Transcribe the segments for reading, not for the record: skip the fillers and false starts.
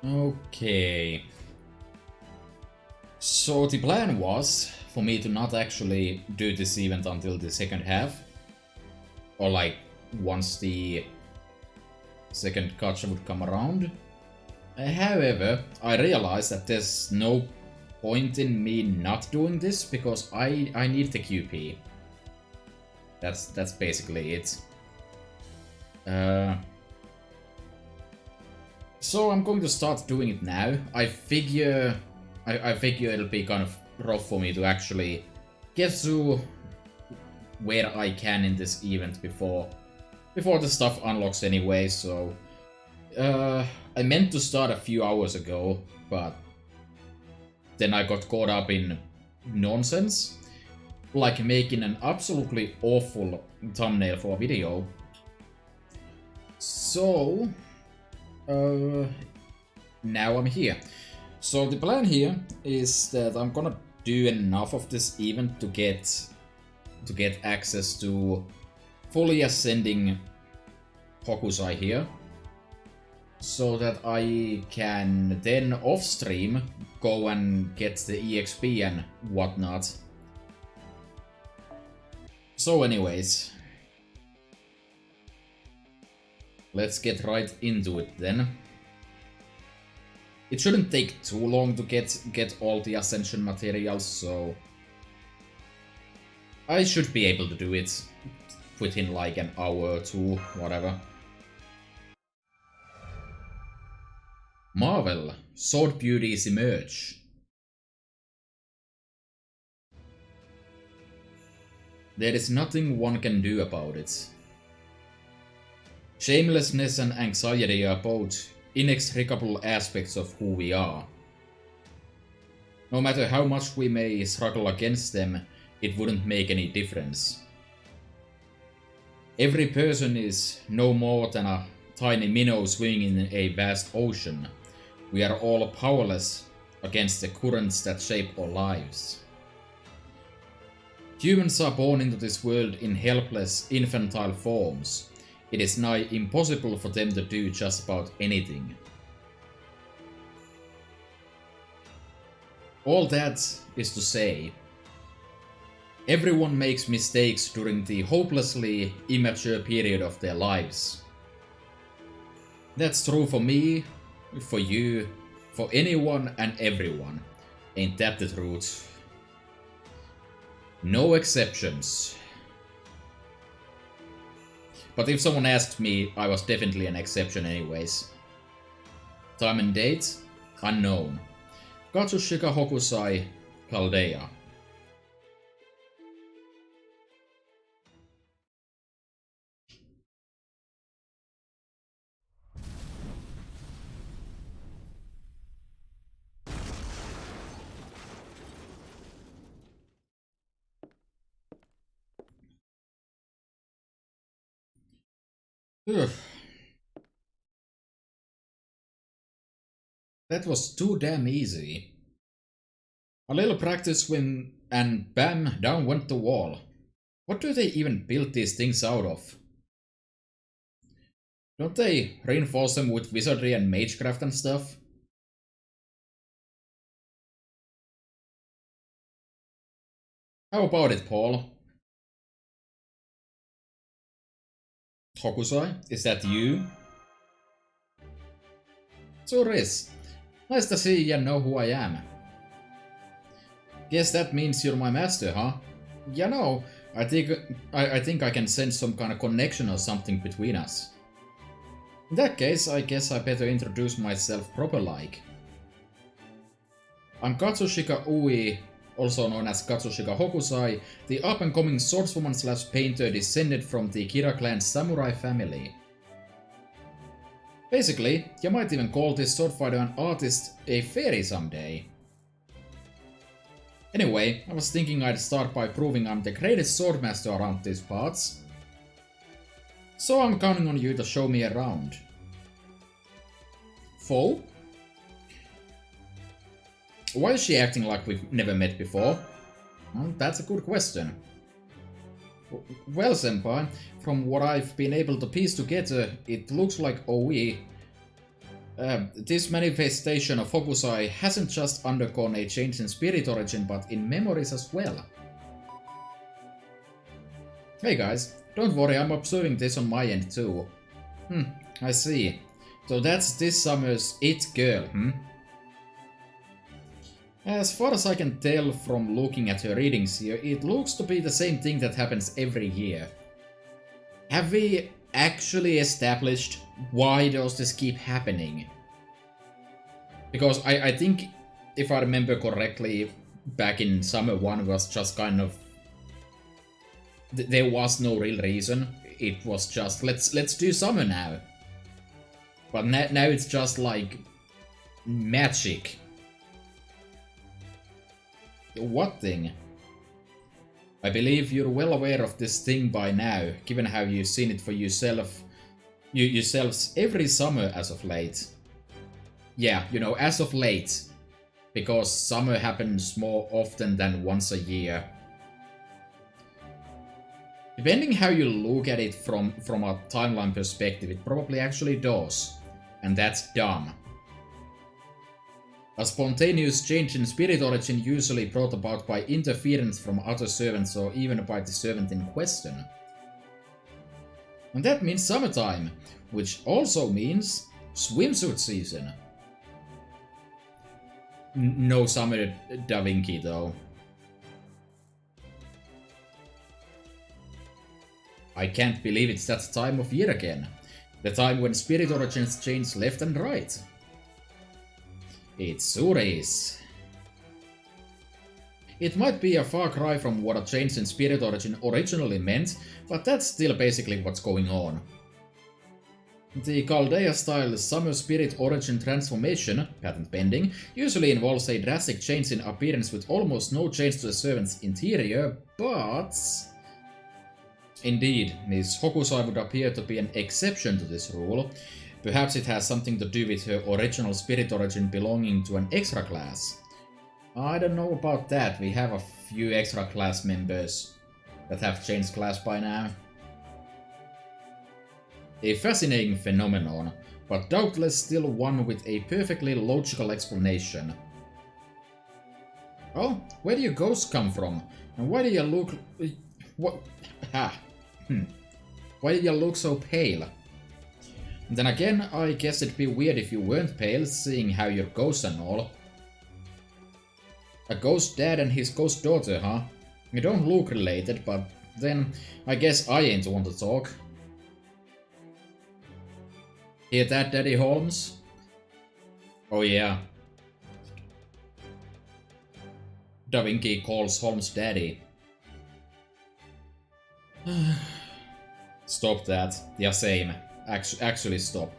Okay. So the plan was for me to not actually do this event until the second half. Or like, once the second gacha would come around. However, I realized that there's no point in me not doing this because I need the QP. That's basically it. So I'm going to start doing it now. I figure it'll be kind of rough for me to actually get to where I can in this event before the stuff unlocks anyway, so I meant to start a few hours ago, but then I got caught up in nonsense, like making an absolutely awful thumbnail for a video. So now I'm here. So the plan here is that I'm gonna do enough of this event to get access to fully ascending Hokusai here, so that I can then off stream go and get the EXP and whatnot. So anyways, let's get right into it then. It shouldn't take too long to get all the ascension materials, so I should be able to do it within like an hour or two, whatever. Marvel, sword beauties emerge. There is nothing one can do about it. Shamelessness and anxiety are both inextricable aspects of who we are. No matter how much we may struggle against them, it wouldn't make any difference. Every person is no more than a tiny minnow swimming in a vast ocean. We are all powerless against the currents that shape our lives. Humans are born into this world in helpless, infantile forms. It is nigh impossible for them to do just about anything. All that is to say, everyone makes mistakes during the hopelessly immature period of their lives. That's true for me, for you, for anyone and everyone. Ain't that the truth? No exceptions. But if someone asked me, I was definitely an exception anyways. Time and date? Unknown. Katsushika Hokusai, Chaldea. Ugh. That was too damn easy. A little practice when and bam, down went the wall. What do they even build these things out of? Don't they reinforce them with wizardry and magecraft and stuff? How about it, Paul? Hokusai, is that you? So Riz, nice to see you know who I am. Guess that means you're my master, huh? Yeah, no, I think I can sense some kind of connection or something between us. In that case, I guess I better introduce myself proper-like. I'm Katsushika Ui, also known as Katsushika Hokusai, the up-and-coming swordswoman/painter descended from the Kira clan's samurai family. Basically, you might even call this swordfighter and artist a fairy someday. Anyway, I was thinking I'd start by proving I'm the greatest swordmaster around these parts. So I'm counting on you to show me around. Foe? Why is she acting like we've never met before? Well, that's a good question. Well, senpai, from what I've been able to piece together, it looks like OE. This manifestation of Hokusai hasn't just undergone a change in spirit origin, but in memories as well. Hey guys, don't worry, I'm observing this on my end too. I see. So that's this summer's it girl, As far as I can tell from looking at her readings here, it looks to be the same thing that happens every year. Have we actually established why does this keep happening? Because I think, if I remember correctly, back in Summer 1 was just kind of... There was no real reason. It was just, let's do Summer now. But now it's just like... magic. What thing? I believe you're well aware of this thing by now, given how you've seen it for yourselves every summer as of late. Yeah, you know, as of late. Because summer happens more often than once a year. Depending how you look at it from a timeline perspective, it probably actually does. And that's dumb. A spontaneous change in spirit origin usually brought about by interference from other servants or even by the servant in question. And that means summertime, which also means swimsuit season. No summer Da Vinci though. I can't believe it's that time of year again. The time when spirit origins change left and right. It's Suris. It might be a far cry from what a change in spirit origin originally meant, but that's still basically what's going on. The Chaldea-style summer spirit origin transformation, patent pending, usually involves a drastic change in appearance with almost no change to the servant's interior, but... Indeed, Miss Hokusai would appear to be an exception to this rule. Perhaps it has something to do with her original spirit origin belonging to an extra class. I don't know about that, we have a few extra class members that have changed class by now. A fascinating phenomenon, but doubtless still one with a perfectly logical explanation. Oh, where do your ghosts come from? And why do you look... What? Why do you look so pale? Then again, I guess it'd be weird if you weren't pale, seeing how you're ghosts and all. A ghost dad and his ghost daughter, huh? You don't look related, but then I guess I ain't the one to talk. Hear that, Daddy Holmes? Oh yeah. Da Vinci calls Holmes Daddy. Stop that. Yeah, same. Actually stop.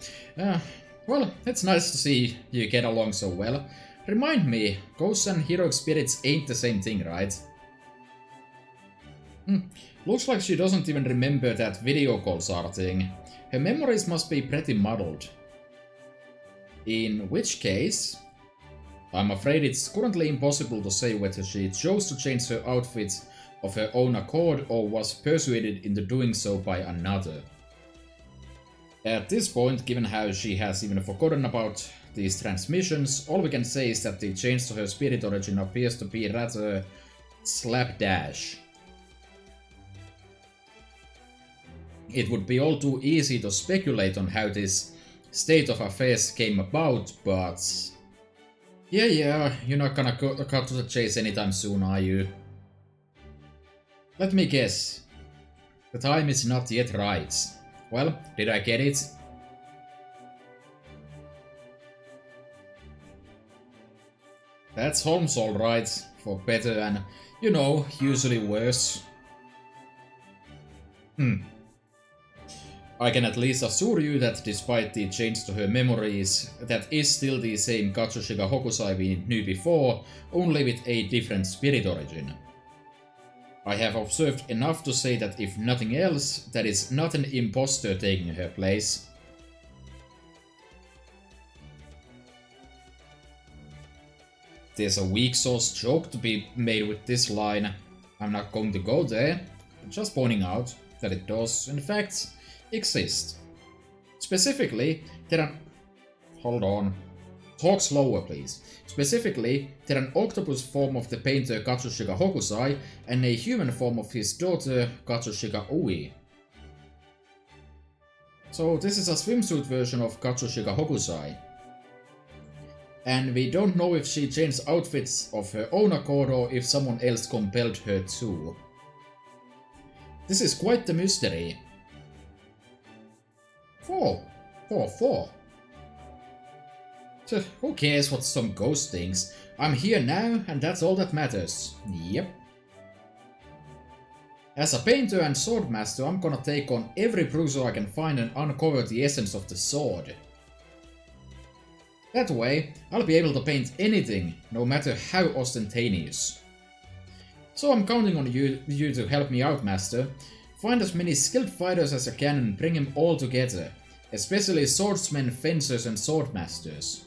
Well, it's nice to see you get along so well. Remind me, ghosts and heroic spirits ain't the same thing, right? Looks like she doesn't even remember that video calls are a thing. Her memories must be pretty muddled. In which case, I'm afraid it's currently impossible to say whether she chose to change her outfit of her own accord or was persuaded into doing so by another. At this point, given how she has even forgotten about these transmissions, all we can say is that the change to her spirit origin appears to be rather slapdash. It would be all too easy to speculate on how this state of affairs came about, but... Yeah, you're not gonna cut to the chase anytime soon, are you? Let me guess. The time is not yet right. Well, did I get it? That's Holmes alright, for better and, you know, usually worse. I can at least assure you that despite the change to her memories, that is still the same Katsushiga Hokusai we knew before, only with a different spirit origin. I have observed enough to say that if nothing else, that is not an imposter taking her place. There's a weak sauce joke to be made with this line. I'm not going to go there, just pointing out that it does, in fact, exist. Specifically, there are hold on. Talk slower, please. Specifically, they're an octopus form of the painter Katsushika Hokusai and a human form of his daughter Katsushika Ui. So this is a swimsuit version of Katsushika Hokusai. And we don't know if she changed outfits of her own accord or if someone else compelled her to. This is quite the mystery. 4. 4. Who cares what some ghost thinks? I'm here now, and that's all that matters. Yep. As a painter and swordmaster, I'm gonna take on every bruiser I can find and uncover the essence of the sword. That way, I'll be able to paint anything, no matter how ostentatious. So I'm counting on you to help me out, Master. Find as many skilled fighters as you can and bring them all together. Especially swordsmen, fencers and swordmasters.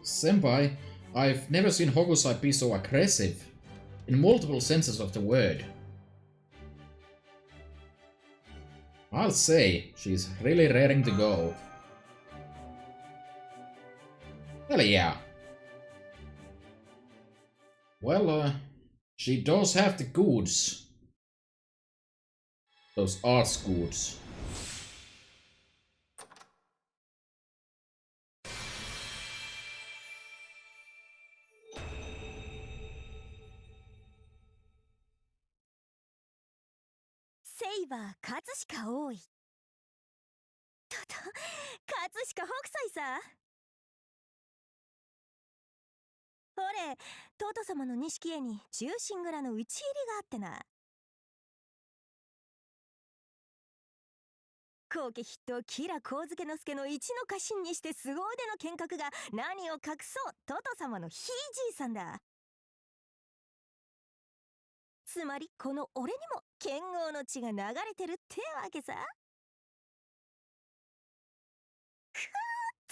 Senpai, I've never seen Hokusai be so aggressive. In multiple senses of the word. I'll say, she's really raring to go. Hell yeah. Well, she does have the goods. Those arts goods. Saber Katsushika Oi. 葛飾北斎さ。俺、トト様の錦絵に忠臣蔵の討ち入りがあってな。後家筆頭吉良上野介の一の家臣にして凄腕の剣客が何を隠そうトト様のひいじいさんだ。つまりこの俺にも剣豪の血が流れてるってわけさ。た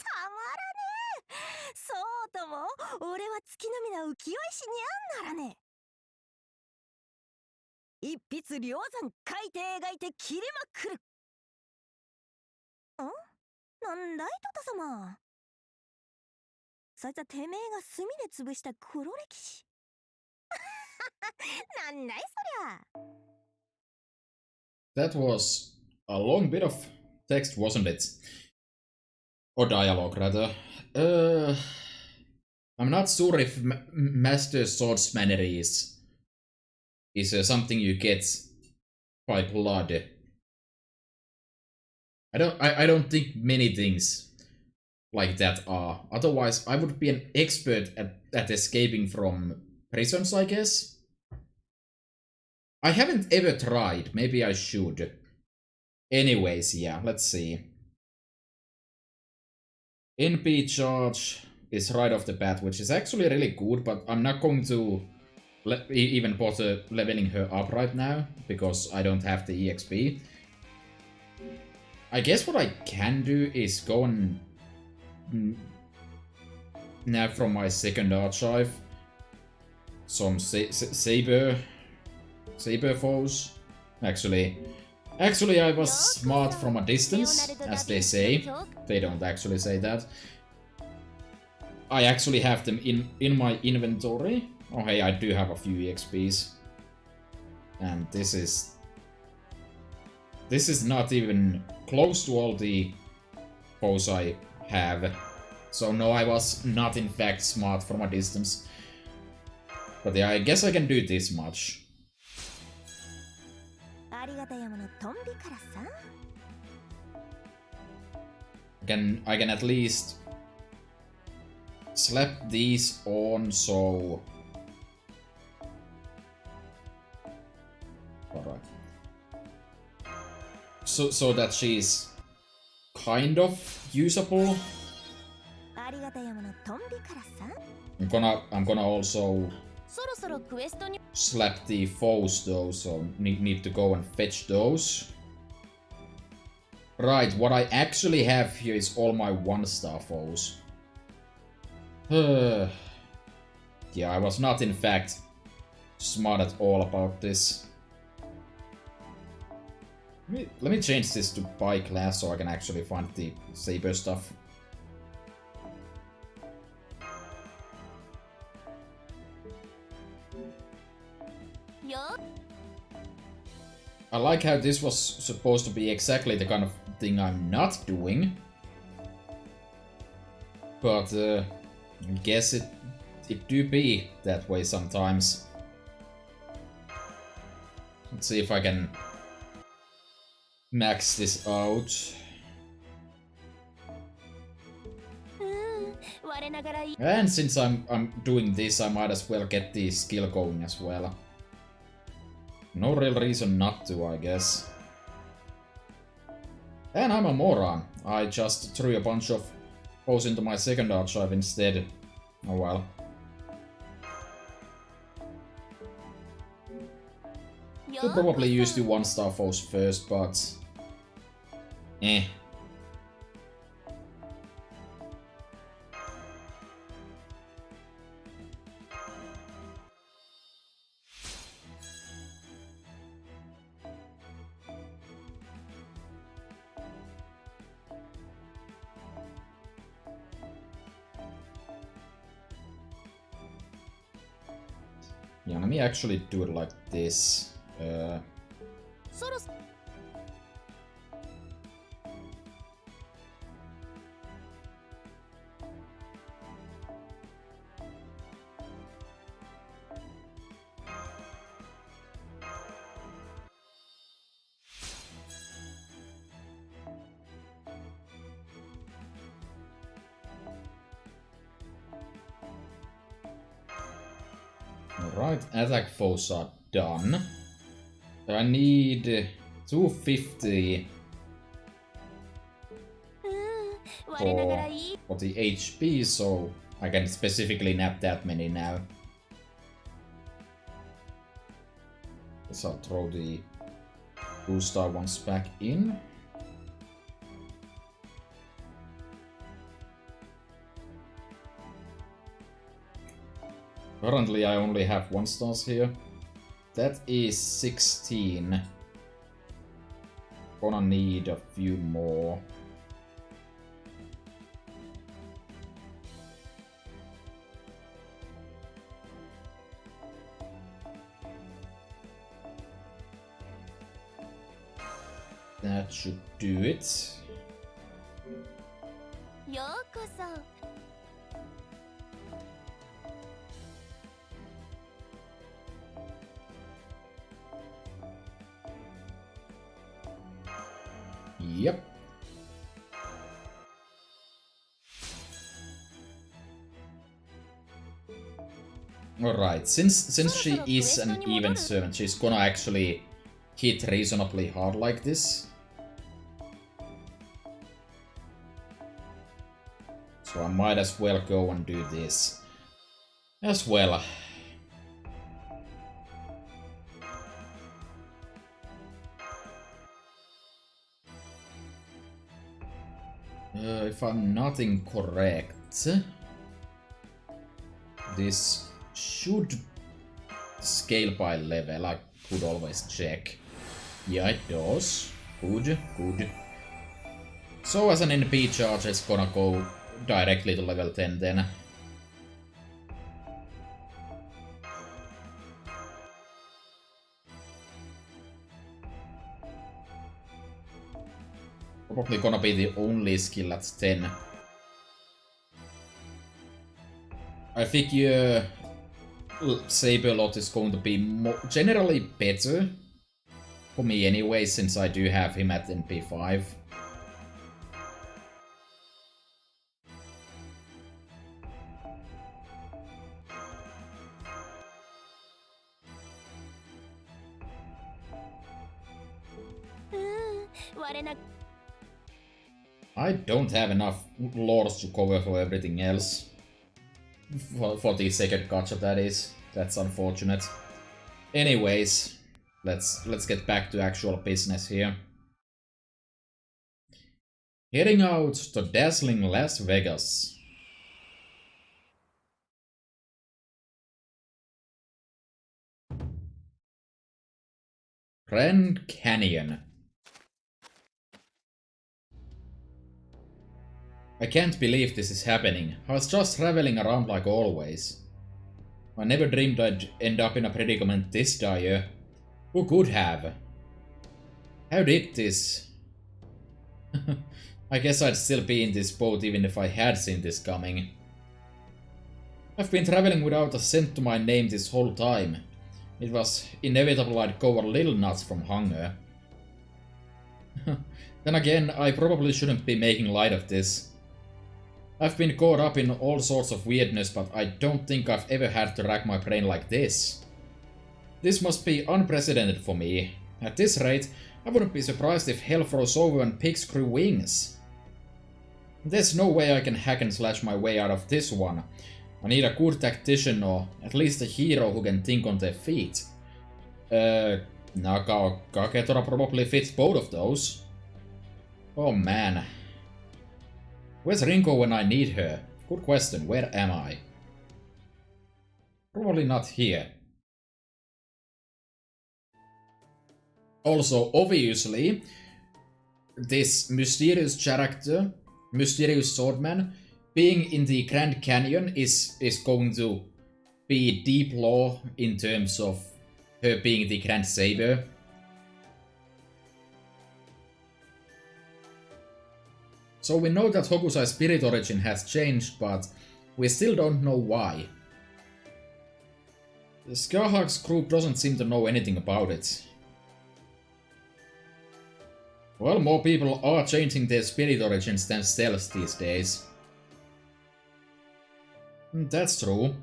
まらねえ。そうとも俺は月並みな浮世絵師にゃんならねえ。一筆両山書いて描いて切りまくる。なんだいトト様。そいつはてめえが墨で潰した黒歴史。なんだいそりゃ。That was a long bit of text, wasn't it? Or dialogue, rather. I'm not sure if Master Swordsmanery is something you get by blood. I don't think many things like that are. Otherwise, I would be an expert at escaping from prisons, I guess. I haven't ever tried. Maybe I should. Anyways, yeah, let's see. NP charge is right off the bat, which is actually really good, but I'm not going to even bother leveling her up right now, because I don't have the EXP. I guess what I can do is go and nab from my second archive some saber foes. Actually, I was smart from a distance, as they say. They don't actually say that. I actually have them in my inventory. Oh hey, I do have a few EXPs. And this is not even close to all the foes I have. So no, I was not in fact smart from a distance. But yeah, I guess I can do this much. I can at least slap these on, so... Alright. So that she's kind of usable. I'm gonna also slap the foes though, so need to go and fetch those. Right, what I actually have here is all my 1-star foes. Yeah, I was not in fact smart at all about this. Let me change this to by class so I can actually find the saber stuff. I like how this was supposed to be exactly the kind of thing I'm not doing. But I guess it do be that way sometimes. Let's see if I can max this out. And since I'm doing this, I might as well get the skill going as well. No real reason not to, I guess. And I'm a moron. I just threw a bunch of bows into my second archive instead. Oh well. Could probably use the 1-star foes first, but... eh. Yeah, let me actually do it like this. Alright, attack foes are done. I need 250 for the HP, so I can specifically nap that many now. Guess I'll throw the 2-star ones back in. Currently I only have 1-stars here. That is 16. Gonna need a few more. That should do it. Yep. Alright, since she is an event servant, she's gonna actually hit reasonably hard like this. So I might as well go and do this as well. If I'm not incorrect, this should scale by level. I could always check. Yeah, it does. Good, good. So as an NP charge, it's gonna go directly to level 10 then. Probably gonna be the only skill at 10. I figure Saberlot is going to be generally better for me anyway, since I do have him at NP5. I don't have enough lords to cover for everything else. For the second gacha, that is. That's unfortunate. Anyways, let's get back to actual business here. Heading out to dazzling Las Vegas. Grand Canyon. I can't believe this is happening. I was just traveling around like always. I never dreamed I'd end up in a predicament this dire. Who could have? How did this? I guess I'd still be in this boat even if I had seen this coming. I've been traveling without a cent to my name this whole time. It was inevitable I'd go a little nuts from hunger. Then again, I probably shouldn't be making light of this. I've been caught up in all sorts of weirdness, but I don't think I've ever had to rack my brain like this. This must be unprecedented for me. At this rate, I wouldn't be surprised if hell froze over and pigs grew wings. There's no way I can hack and slash my way out of this one. I need a good tactician or at least a hero who can think on their feet. Kagetora probably fits both of those. Oh man. Where's Rinko when I need her? Good question, where am I? Probably not here. Also, obviously, this mysterious character, mysterious swordman, being in the Grand Canyon is going to be deep lore in terms of her being the Grand Saber. So we know that Hokusai's spirit origin has changed, but we still don't know why. The Scarhawk's group doesn't seem to know anything about it. Well, more people are changing their spirit origins than stealth these days. That's true.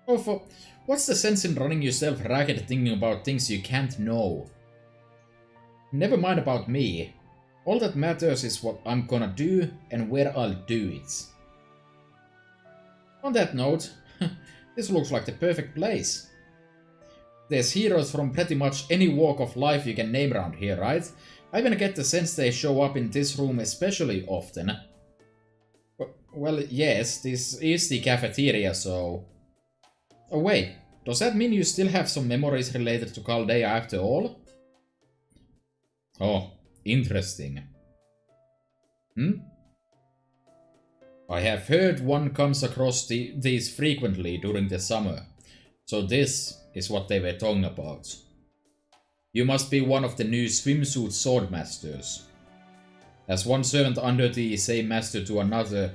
Oh, what's the sense in running yourself ragged thinking about things you can't know? Never mind about me. All that matters is what I'm gonna do and where I'll do it. On that note, this looks like the perfect place. There's heroes from pretty much any walk of life you can name around here, right? I even get the sense they show up in this room especially often. Well, yes, this is the cafeteria, so... Oh wait, does that mean you still have some memories related to Chaldea after all? Oh, interesting. I have heard one comes across these frequently during the summer, so this is what they were talking about. You must be one of the new swimsuit swordmasters. As one servant under the same master to another,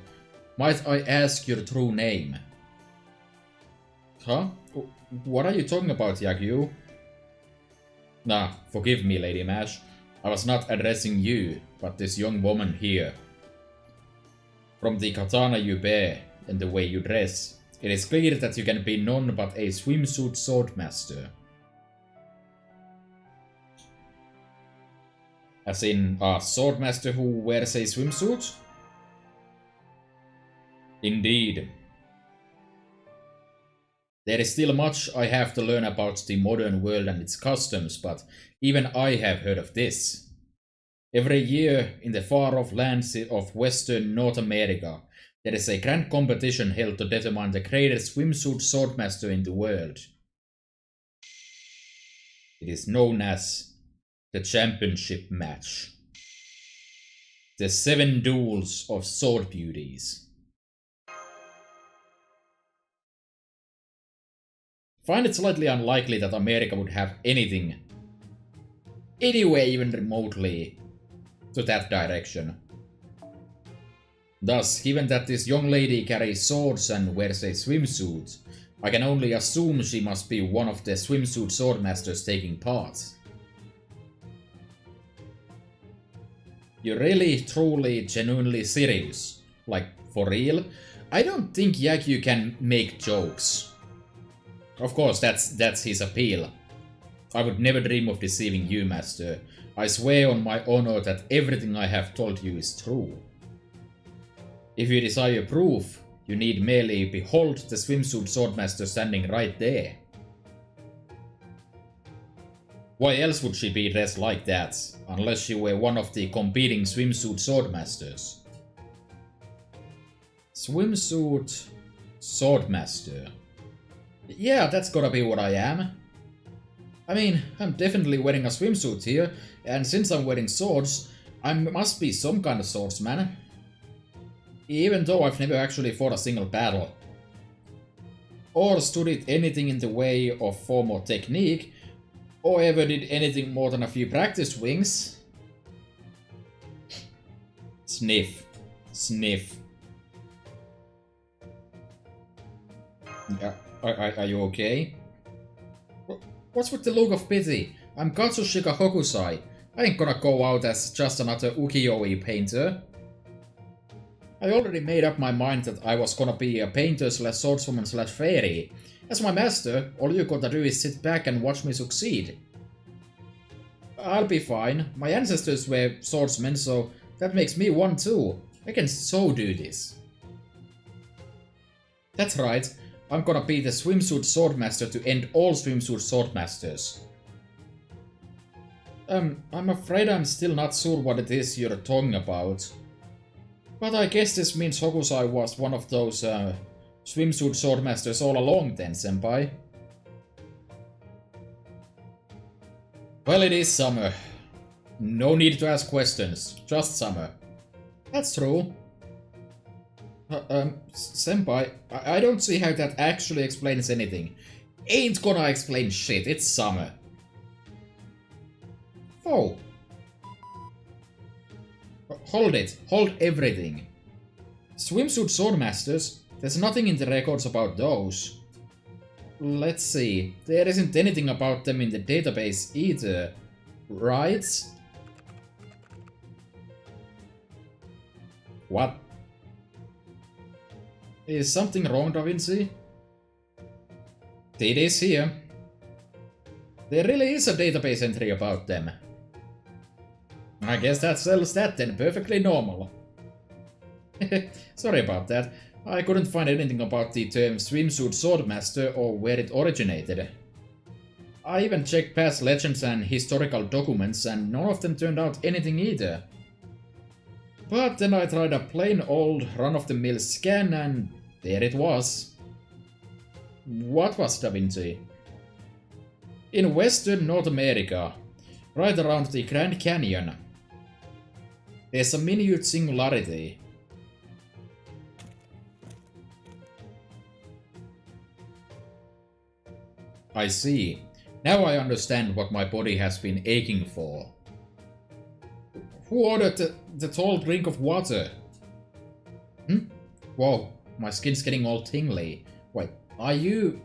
might I ask your true name? Huh? What are you talking about, Yagyu? Nah, forgive me, Lady Mash. I was not addressing you, but this young woman here. From the katana you bear and the way you dress, it is clear that you can be none but a swimsuit swordmaster. As in, a swordmaster who wears a swimsuit? Indeed. There is still much I have to learn about the modern world and its customs, but even I have heard of this. Every year, in the far-off lands of Western North America, there is a grand competition held to determine the greatest swimsuit swordmaster in the world. It is known as the championship match. The 7 duels of sword beauties. Find it slightly unlikely that America would have anything, anywhere even remotely, to that direction. Thus, given that this young lady carries swords and wears a swimsuit, I can only assume she must be one of the swimsuit swordmasters taking part. You're really, truly, genuinely serious? Like, for real? I don't think Yagyu can make jokes. Of course, that's his appeal. I would never dream of deceiving you, Master. I swear on my honor that everything I have told you is true. If you desire proof, you need merely behold the swimsuit swordmaster standing right there. Why else would she be dressed like that, unless she were one of the competing swimsuit swordmasters? Swimsuit swordmaster. Yeah, that's gotta be what I am. I mean, I'm definitely wearing a swimsuit here, and since I'm wearing swords, I must be some kind of swordsman. even though I've never actually fought a single battle. Or studied anything in the way of form or technique, or ever did anything more than a few practice swings. Sniff. Sniff. Are you okay? What's with the look of pity? I'm Katsushika Hokusai. I ain't gonna go out as just another ukiyo-e painter. I already made up my mind that I was gonna be a painter slash swordswoman slash fairy. As my master, all you gotta do is sit back and watch me succeed. I'll be fine. My ancestors were swordsmen, so that makes me one too. I can so do this. That's right. I'm gonna be the swimsuit swordmaster to end all swimsuit swordmasters. I'm afraid I'm still not sure what it is you're talking about. But I guess this means Hokusai was one of those, swimsuit swordmasters all along then, senpai. Well, it is summer. No need to ask questions, just summer. That's true. Senpai, I don't see how that actually explains anything. Ain't gonna explain shit, it's summer. Oh. Hold it. Hold everything. Swimsuit swordmasters? There's nothing in the records about those. Let's see. There isn't anything about them in the database either. Right? What? Is something wrong, Da Vinci? It is here. There really is a database entry about them. I guess that settles that then, perfectly normal. Sorry about that. I couldn't find anything about the term swimsuit swordmaster or where it originated. I even checked past legends and historical documents and none of them turned out anything either. But then I tried a plain old run-of-the-mill scan and there it was. What was Da Vinci? In western North America, right around the Grand Canyon, there's a minute singularity. I see. Now I understand what my body has been aching for. Who ordered the tall drink of water? Whoa, my skin's getting all tingly. Wait, are you...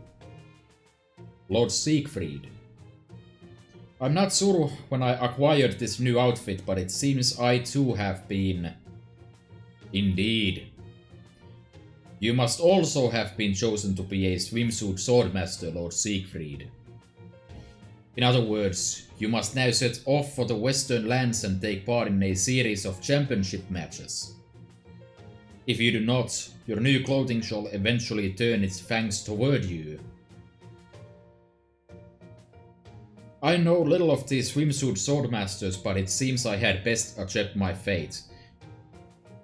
Lord Siegfried? I'm not sure when I acquired this new outfit, but it seems I too have been... Indeed. You must also have been chosen to be a swimsuit swordmaster, Lord Siegfried. In other words, you must now set off for the western lands and take part in a series of championship matches. If you do not, your new clothing shall eventually turn its fangs toward you. I know little of these swimsuit swordmasters, but it seems I had best accept my fate.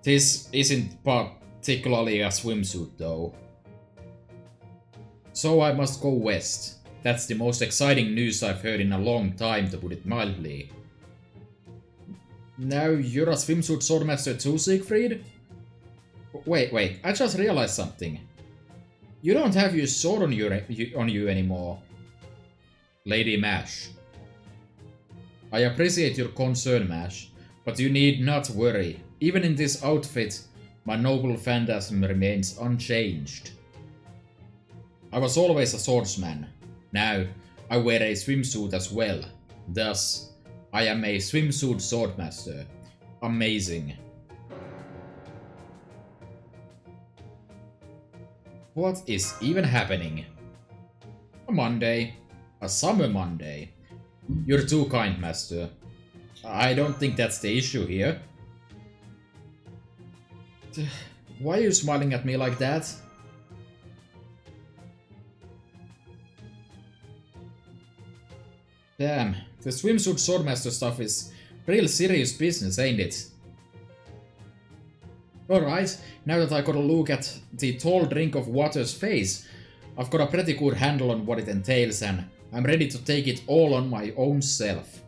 This isn't particularly a swimsuit, though. So I must go west. That's the most exciting news I've heard in a long time, to put it mildly. Now you're a swimsuit swordmaster too, Siegfried? Wait, I just realized something. You don't have your sword on you anymore. Lady Mash. I appreciate your concern, Mash, but you need not worry. Even in this outfit, my noble phantasm remains unchanged. I was always a swordsman. Now, I wear a swimsuit as well. Thus, I am a swimsuit swordmaster. Amazing. What is even happening? A Monday. A summer Monday. You're too kind, Master. I don't think that's the issue here. Why are you smiling at me like that? Damn, the swimsuit swordmaster stuff is real serious business, ain't it? Alright, now that I got a look at the tall drink of water's face, I've got a pretty good handle on what it entails and I'm ready to take it all on my own self.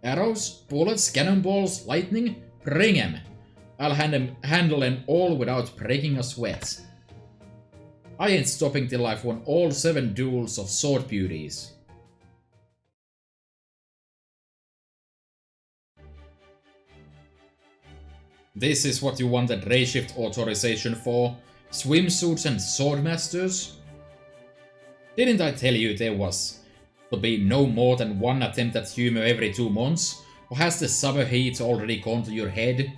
Arrows, bullets, cannonballs, lightning, bring 'em! I'll handle them all without breaking a sweat. I ain't stopping till I've won all 7 duels of sword beauties. This is what you wanted race shift authorization for? Swimsuits and swordmasters? Didn't I tell you there was to be no more than 1 attempt at humor every 2 months? Or has the summer heat already gone to your head?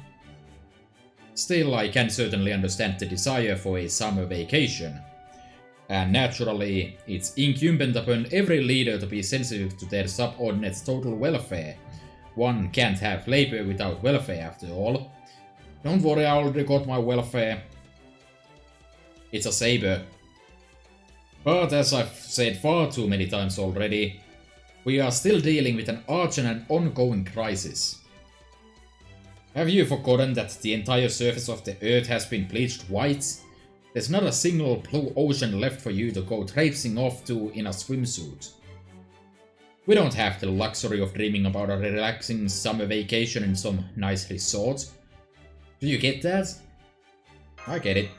Still, I can certainly understand the desire for a summer vacation. And naturally, it's incumbent upon every leader to be sensitive to their subordinates' total welfare. One can't have labor without welfare after all. Don't worry, I already got my welfare. It's a saber. But as I've said far too many times already, we are still dealing with an urgent and ongoing crisis. Have you forgotten that the entire surface of the Earth has been bleached white? There's not a single blue ocean left for you to go traipsing off to in a swimsuit. We don't have the luxury of dreaming about a relaxing summer vacation in some nice resort. Do you get that? I get it.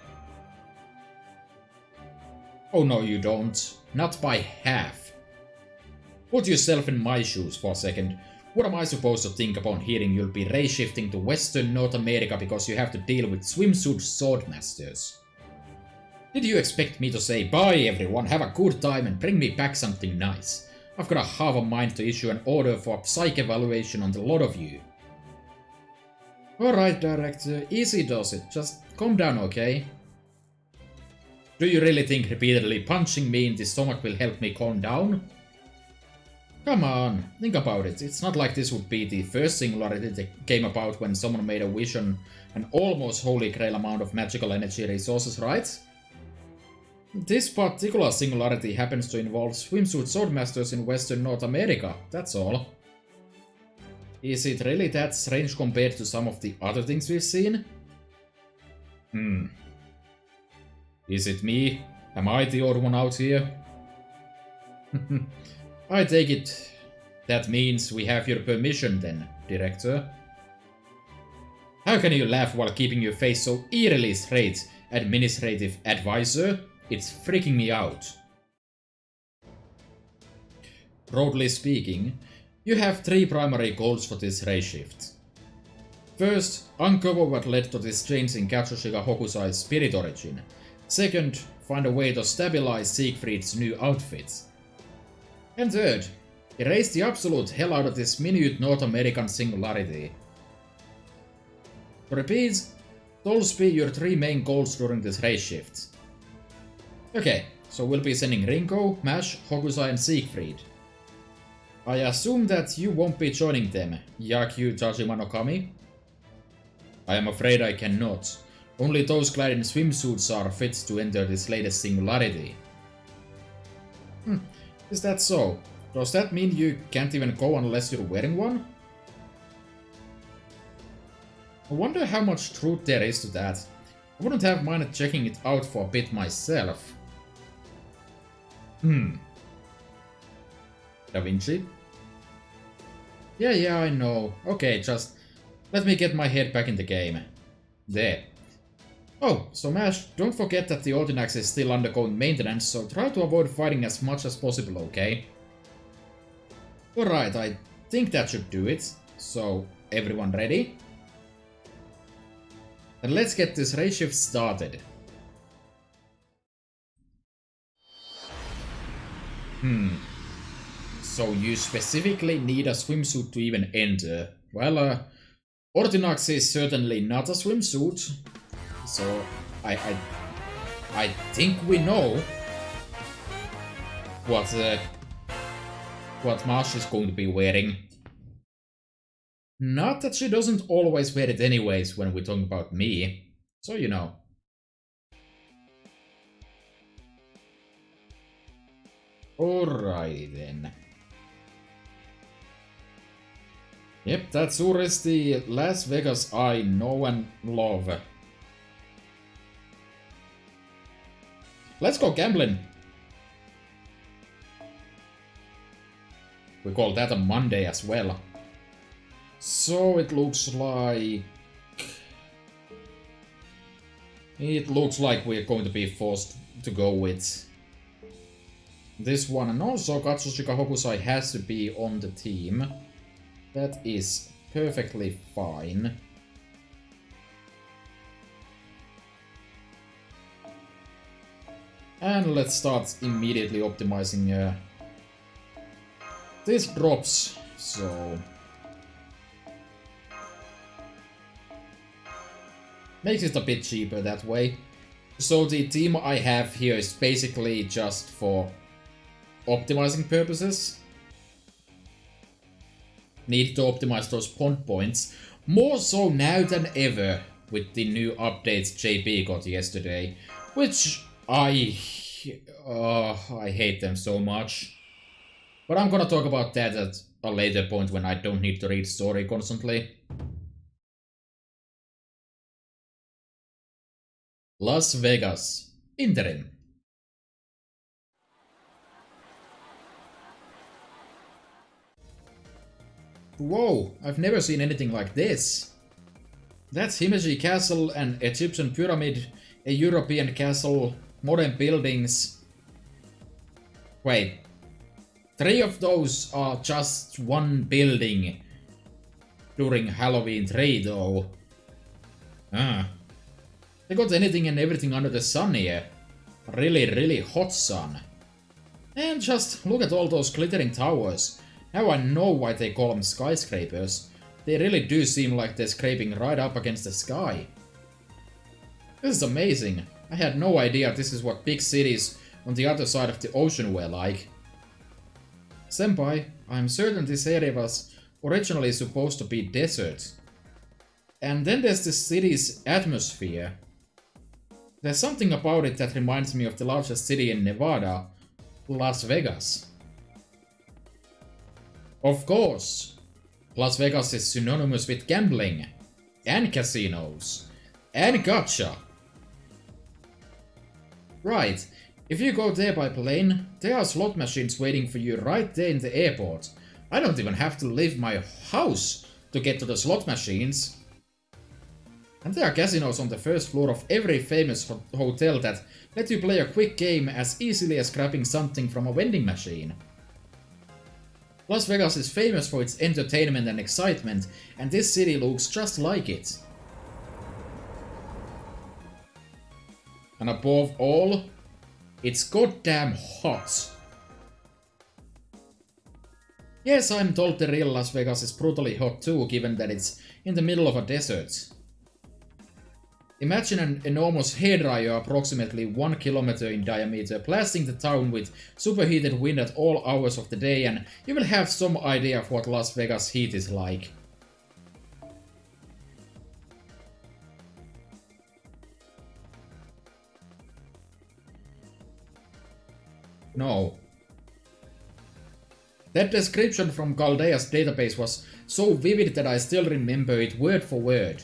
Oh no, you don't. Not by half. Put yourself in my shoes for a second. What am I supposed to think upon hearing you'll be race shifting to Western North America because you have to deal with swimsuit swordmasters? Did you expect me to say, bye everyone, have a good time and bring me back something nice? I've got a half a mind to issue an order for a psych evaluation on the lot of you. Alright, director, easy does it. Just calm down, okay? Do you really think repeatedly punching me in the stomach will help me calm down? Come on, think about it. It's not like this would be the first singularity that came about when someone made a wish on an almost holy grail amount of magical energy resources, right? This particular singularity happens to involve swimsuit swordmasters in Western North America, that's all. Is it really that strange compared to some of the other things we've seen? Is it me? Am I the odd one out here? I take it that means we have your permission then, Director. How can you laugh while keeping your face so eerily straight, Administrative Advisor? It's freaking me out. Broadly speaking, you have 3 primary goals for this race shift. First, uncover what led to this change in Katsushika Hokusai's spirit origin. Second, find a way to stabilize Siegfried's new outfit. And third, erase the absolute hell out of this minute North American singularity. To repeat, those be your 3 main goals during this race shift. Okay, so we'll be sending Ringo, Mash, Hokusai and Siegfried. I assume that you won't be joining them, Yakyu Tajima no Kami? I am afraid I cannot. Only those clad in swimsuits are fit to enter this latest singularity. Is that so? Does that mean you can't even go unless you're wearing one? I wonder how much truth there is to that. I wouldn't have minded checking it out for a bit myself. Da Vinci? Yeah, I know. Okay, just let me get my head back in the game. There. Oh, so Mash, don't forget that the Ordinax is still undergoing maintenance, so try to avoid fighting as much as possible, okay? Alright, I think that should do it. So, everyone ready? Then let's get this race shift started. So you specifically need a swimsuit to even enter. Well, Ordinax is certainly not a swimsuit. So, I think we know what Marsh is going to be wearing. Not that she doesn't always wear it anyways when we're talking about me. So you know. Alrighty then. Yep, that's Uri's the Las Vegas I know and love. Let's go gambling. We call that a Monday as well. So it looks like It looks like we're going to be forced to go with this one. And also Katsushika Hokusai has to be on the team. That is perfectly fine. And let's start immediately optimizing these drops. So makes it a bit cheaper that way. So the team I have here is basically just for optimizing purposes. Need to optimize those pond points. More so now than ever with the new updates JP got yesterday. Which I hate them so much. But I'm gonna talk about that at a later point when I don't need to read story constantly. Las Vegas. Interim. Whoa, I've never seen anything like this. That's Himeji Castle, an Egyptian pyramid, a European castle, modern buildings. Wait. 3 of those are just one building during Halloween 3 though. They got anything and everything under the sun here. Really hot sun. And just look at all those glittering towers. Now I know why they call them skyscrapers. They really do seem like they're scraping right up against the sky. This is amazing. I had no idea this is what big cities on the other side of the ocean were like. Senpai, I'm certain this area was originally supposed to be desert. And then there's the city's atmosphere. There's something about it that reminds me of the largest city in Nevada, Las Vegas. Of course, Las Vegas is synonymous with gambling, and casinos, and gacha. Right, if you go there by plane, there are slot machines waiting for you right there in the airport. I don't even have to leave my house to get to the slot machines. And there are casinos on the first floor of every famous hotel that let you play a quick game as easily as grabbing something from a vending machine. Las Vegas is famous for its entertainment and excitement, and this city looks just like it. And above all, it's goddamn hot. Yes, I'm told the real Las Vegas is brutally hot too, given that it's in the middle of a desert. Imagine an enormous hairdryer approximately 1 kilometer in diameter blasting the town with superheated wind at all hours of the day, and you will have some idea of what Las Vegas heat is like. No. That description from Caldea's database was so vivid that I still remember it word for word.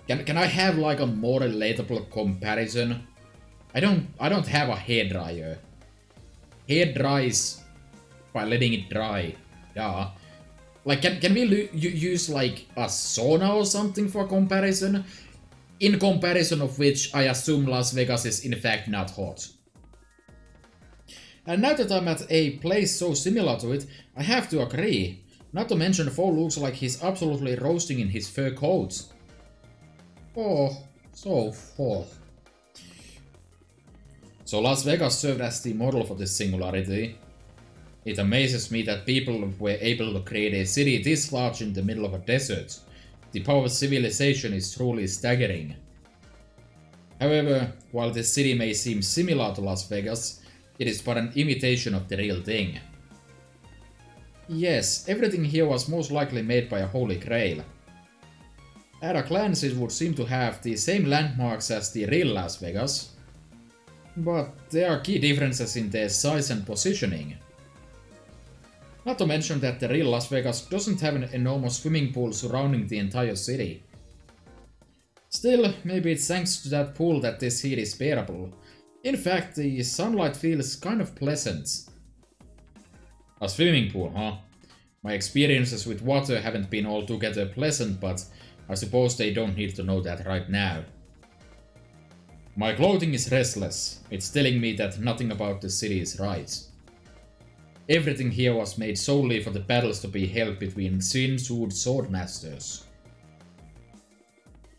Can I have like a more relatable comparison? I don't have a hairdryer. Hair dries by letting it dry. Yeah. Like can we use like a sauna or something for comparison? In comparison of which I assume Las Vegas is in fact not hot. And now that I'm at a place so similar to it, I have to agree. Not to mention Fo looks like he's absolutely roasting in his fur coat. Oh, so full. So Las Vegas served as the model for this singularity. It amazes me that people were able to create a city this large in the middle of a desert. The power of civilization is truly staggering. However, while this city may seem similar to Las Vegas, it is but an imitation of the real thing. Yes, everything here was most likely made by a holy grail. At a glance it would seem to have the same landmarks as the real Las Vegas, but there are key differences in their size and positioning. Not to mention that the real Las Vegas doesn't have an enormous swimming pool surrounding the entire city. Still, maybe it's thanks to that pool that this heat is bearable. In fact, the sunlight feels kind of pleasant. A swimming pool, huh? My experiences with water haven't been altogether pleasant, but I suppose they don't need to know that right now. My clothing is restless. It's telling me that nothing about the city is right. Everything here was made solely for the battles to be held between swimsuit swordmasters.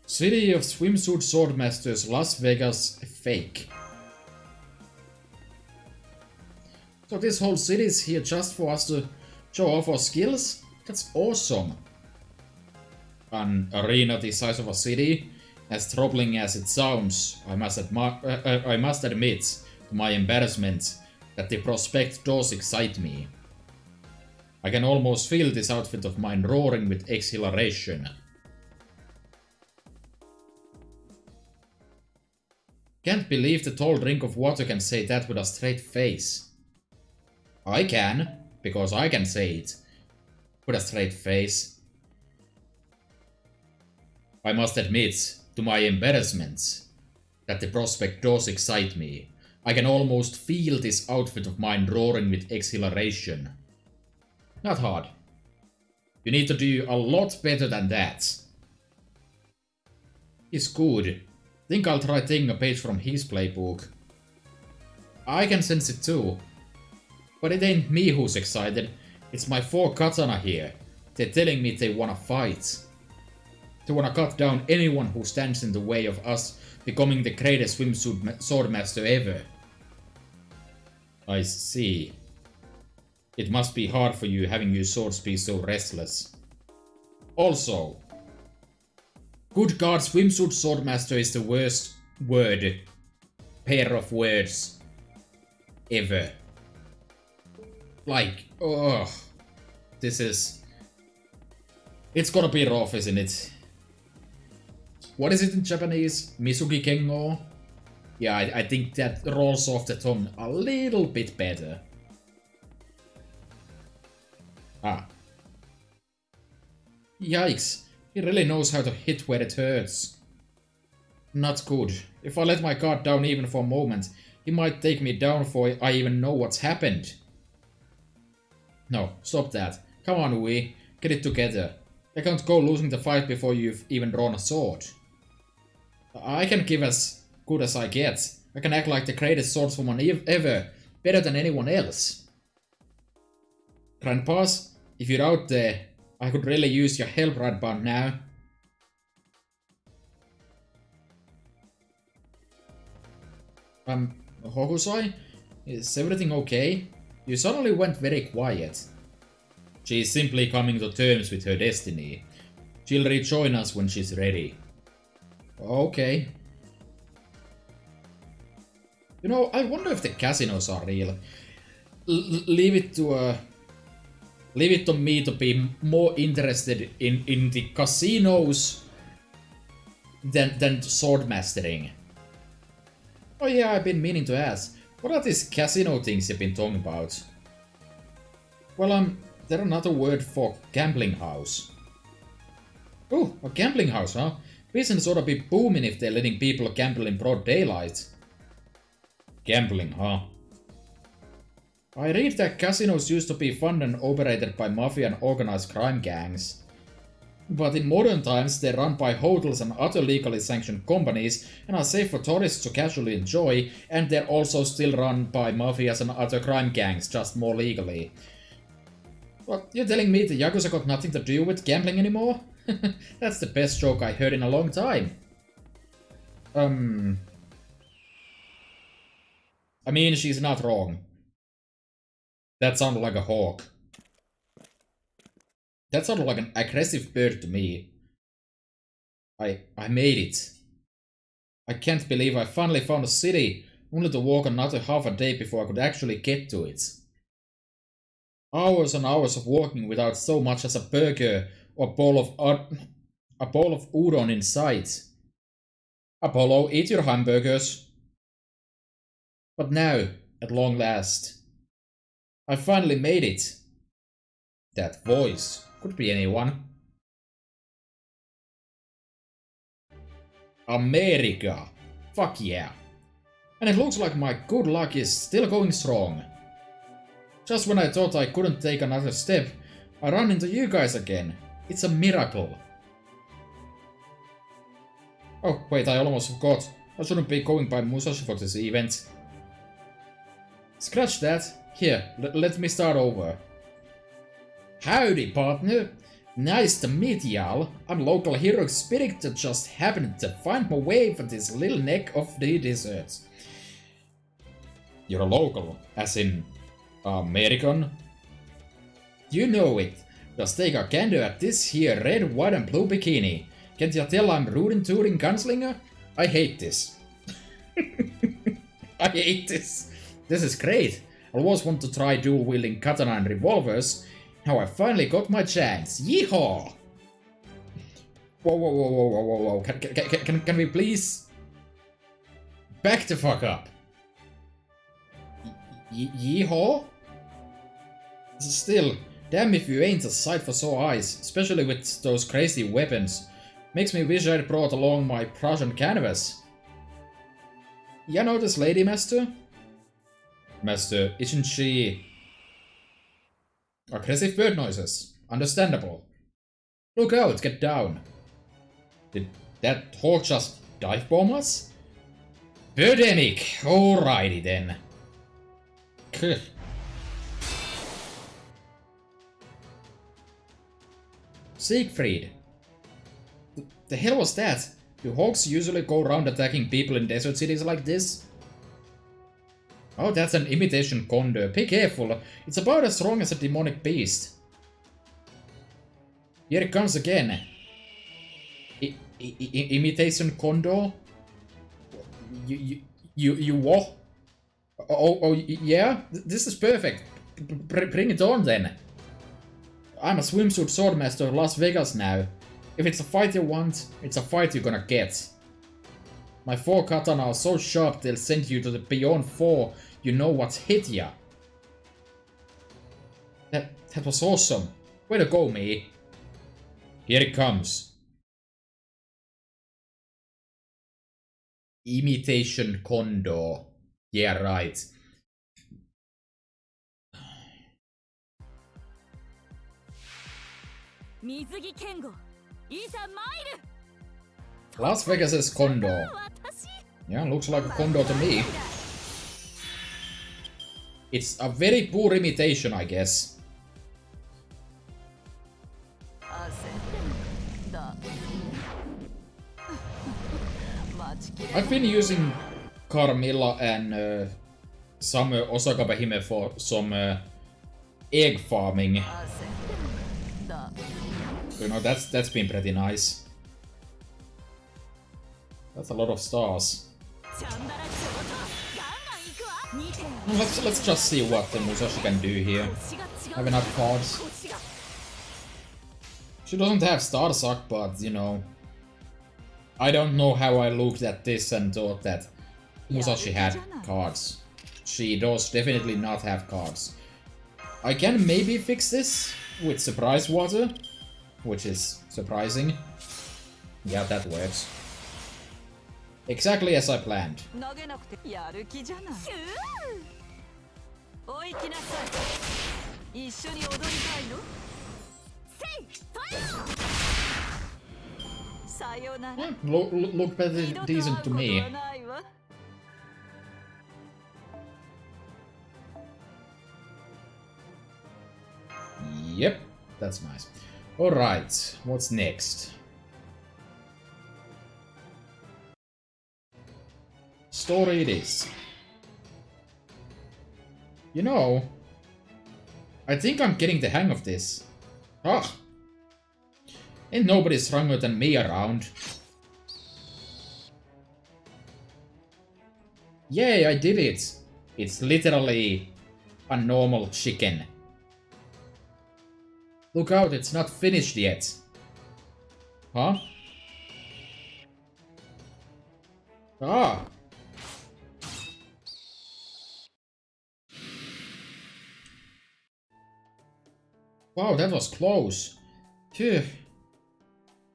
City of swimsuit swordmasters, Las Vegas, fake. So this whole city is here just for us to show off our skills? That's awesome. An arena the size of a city, as troubling as it sounds, I must admit, to my embarrassment, that the prospect does excite me. I can almost feel this outfit of mine roaring with exhilaration. Can't believe the tall drink of water can say that with a straight face. I can, because I can say it with a straight face. I must admit, to my embarrassment, that the prospect does excite me. I can almost feel this outfit of mine roaring with exhilaration. Not hard. You need to do a lot better than that. He's good. Think I'll try taking a page from his playbook. I can sense it too. But it ain't me who's excited. It's my 4 katana here. They're telling me they wanna fight. They wanna cut down anyone who stands in the way of us becoming the greatest swimsuit swordmaster ever. I see. It must be hard for you having your swords be so restless. Also, good god, swimsuit swordmaster is the worst pair of words ever. Like, ugh. This is... It's gonna be rough, isn't it? What is it in Japanese? Misugi Kengo? Yeah, I think that rolls off the tongue a little bit better. Ah. Yikes. He really knows how to hit where it hurts. Not good. If I let my guard down even for a moment, he might take me down before I even know what's happened. No, stop that. Come on, Ui. Get it together. I can't go losing the fight before you've even drawn a sword. I can give as good as I get. I can act like the greatest swordswoman ever, better than anyone else. Grandpas, if you're out there, I could really use your help right about now. Hokusai? Is everything okay? You suddenly went very quiet. She is simply coming to terms with her destiny. She'll rejoin us when she's ready. Okay. You know, I wonder if the casinos are real. Leave it to me to be more interested in the casinos than sword mastering. Oh yeah, I've been meaning to ask. What are these casino things you've been talking about? Well, there's another word for gambling house. Oh, a gambling house, huh? Business ought to be booming if they're letting people gamble in broad daylight. Gambling, huh? I read that casinos used to be funded and operated by mafia and organized crime gangs. But in modern times they're run by hotels and other legally sanctioned companies and are safe for tourists to casually enjoy, and they're also still run by mafias and other crime gangs, just more legally. What, you're telling me the Yakuza got nothing to do with gambling anymore? That's the best joke I heard in a long time. I mean, she's not wrong. That sounded like a hawk. That sounded like an aggressive bird to me. I made it. I can't believe I finally found a city, only to walk another half a day before I could actually get to it. Hours and hours of walking without so much as a burger or a bowl of udon in sight. Apollo, eat your hamburgers. But now, at long last, I finally made it. That voice could be anyone. America. Fuck yeah. And it looks like my good luck is still going strong. Just when I thought I couldn't take another step, I run into you guys again. It's a miracle. Oh, wait, I almost forgot. I shouldn't be going by Musashi for this event. Scratch that. Here, let me start over. Howdy, partner. Nice to meet y'all. I'm local hero Spirit that just happened to find my way for this little neck of the desert. You're a local, as in American? You know it. Just take a gander at this here red, white and blue bikini. Can't you tell I'm rootin' tootin' gunslinger? I hate this. I hate this. This is great. I always want to try dual-wielding katana and revolvers. Now I finally got my chance. Yeehaw! Whoa. Can we please back the fuck up? Yeehaw? Still, damn if you ain't a sight for sore eyes, especially with those crazy weapons. Makes me wish I'd brought along my Prussian canvas. You know this lady, Master? Master, isn't she... Aggressive bird noises. Understandable. Look out, get down. Did that hawk just dive bomb us? Birdemic! Alrighty then. Kuh. Siegfried. The hell was that? Do hawks usually go around attacking people in desert cities like this? Oh, that's an imitation condor. Be careful. It's about as strong as a demonic beast. Here it comes again. Imitation condor? You what? Oh, yeah? This is perfect. Bring it on then. I'm a swimsuit swordmaster of Las Vegas now. If it's a fight you want, it's a fight you're gonna get. My 4 katana are so sharp they'll send you to the beyond 4. You know what's hit ya. That was awesome. Way to go, me. Here it comes. Imitation condor. Yeah, right. Las Vegas is condor. Yeah, looks like a condor to me. It's a very poor imitation, I guess. I've been using Carmilla and some Osaka Behemoth for some egg farming. You know, that's been pretty nice. That's a lot of stars. Let's just see what the Musashi can do here. Have enough cards. She doesn't have Star Suck, but you know, I don't know how I looked at this and thought that Musashi had cards. She does definitely not have cards. I can maybe fix this with Surprise Water, which is surprising. Yeah, that works. Exactly as I planned. Look pretty decent to me. Yep, that's nice. Alright, what's next? Story it is. You know, I think I'm getting the hang of this. Ah, ain't nobody stronger than me around. Yay, I did it. It's literally a normal chicken. Look out, it's not finished yet. Huh? Ah. Wow, that was close. Phew.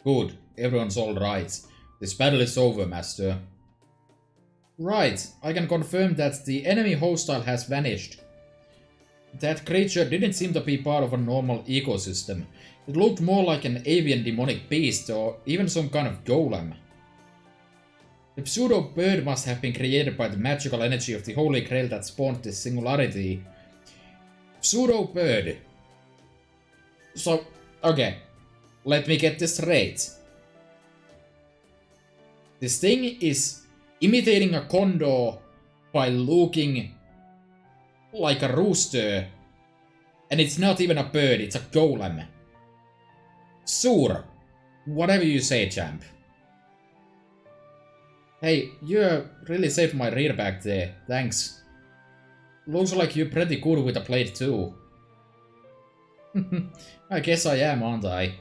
Good, everyone's alright. This battle is over, Master. Right, I can confirm that the enemy hostile has vanished. That creature didn't seem to be part of a normal ecosystem. It looked more like an avian demonic beast or even some kind of golem. The pseudo-bird must have been created by the magical energy of the Holy Grail that spawned this singularity. Pseudo-bird. So, okay. Let me get this straight. This thing is imitating a condor by looking like a rooster. And it's not even a bird, it's a golem. Sure. Whatever you say, champ. Hey, you really saved my rear back there. Thanks. Looks like you're pretty good with a blade too. I guess I am, aren't I?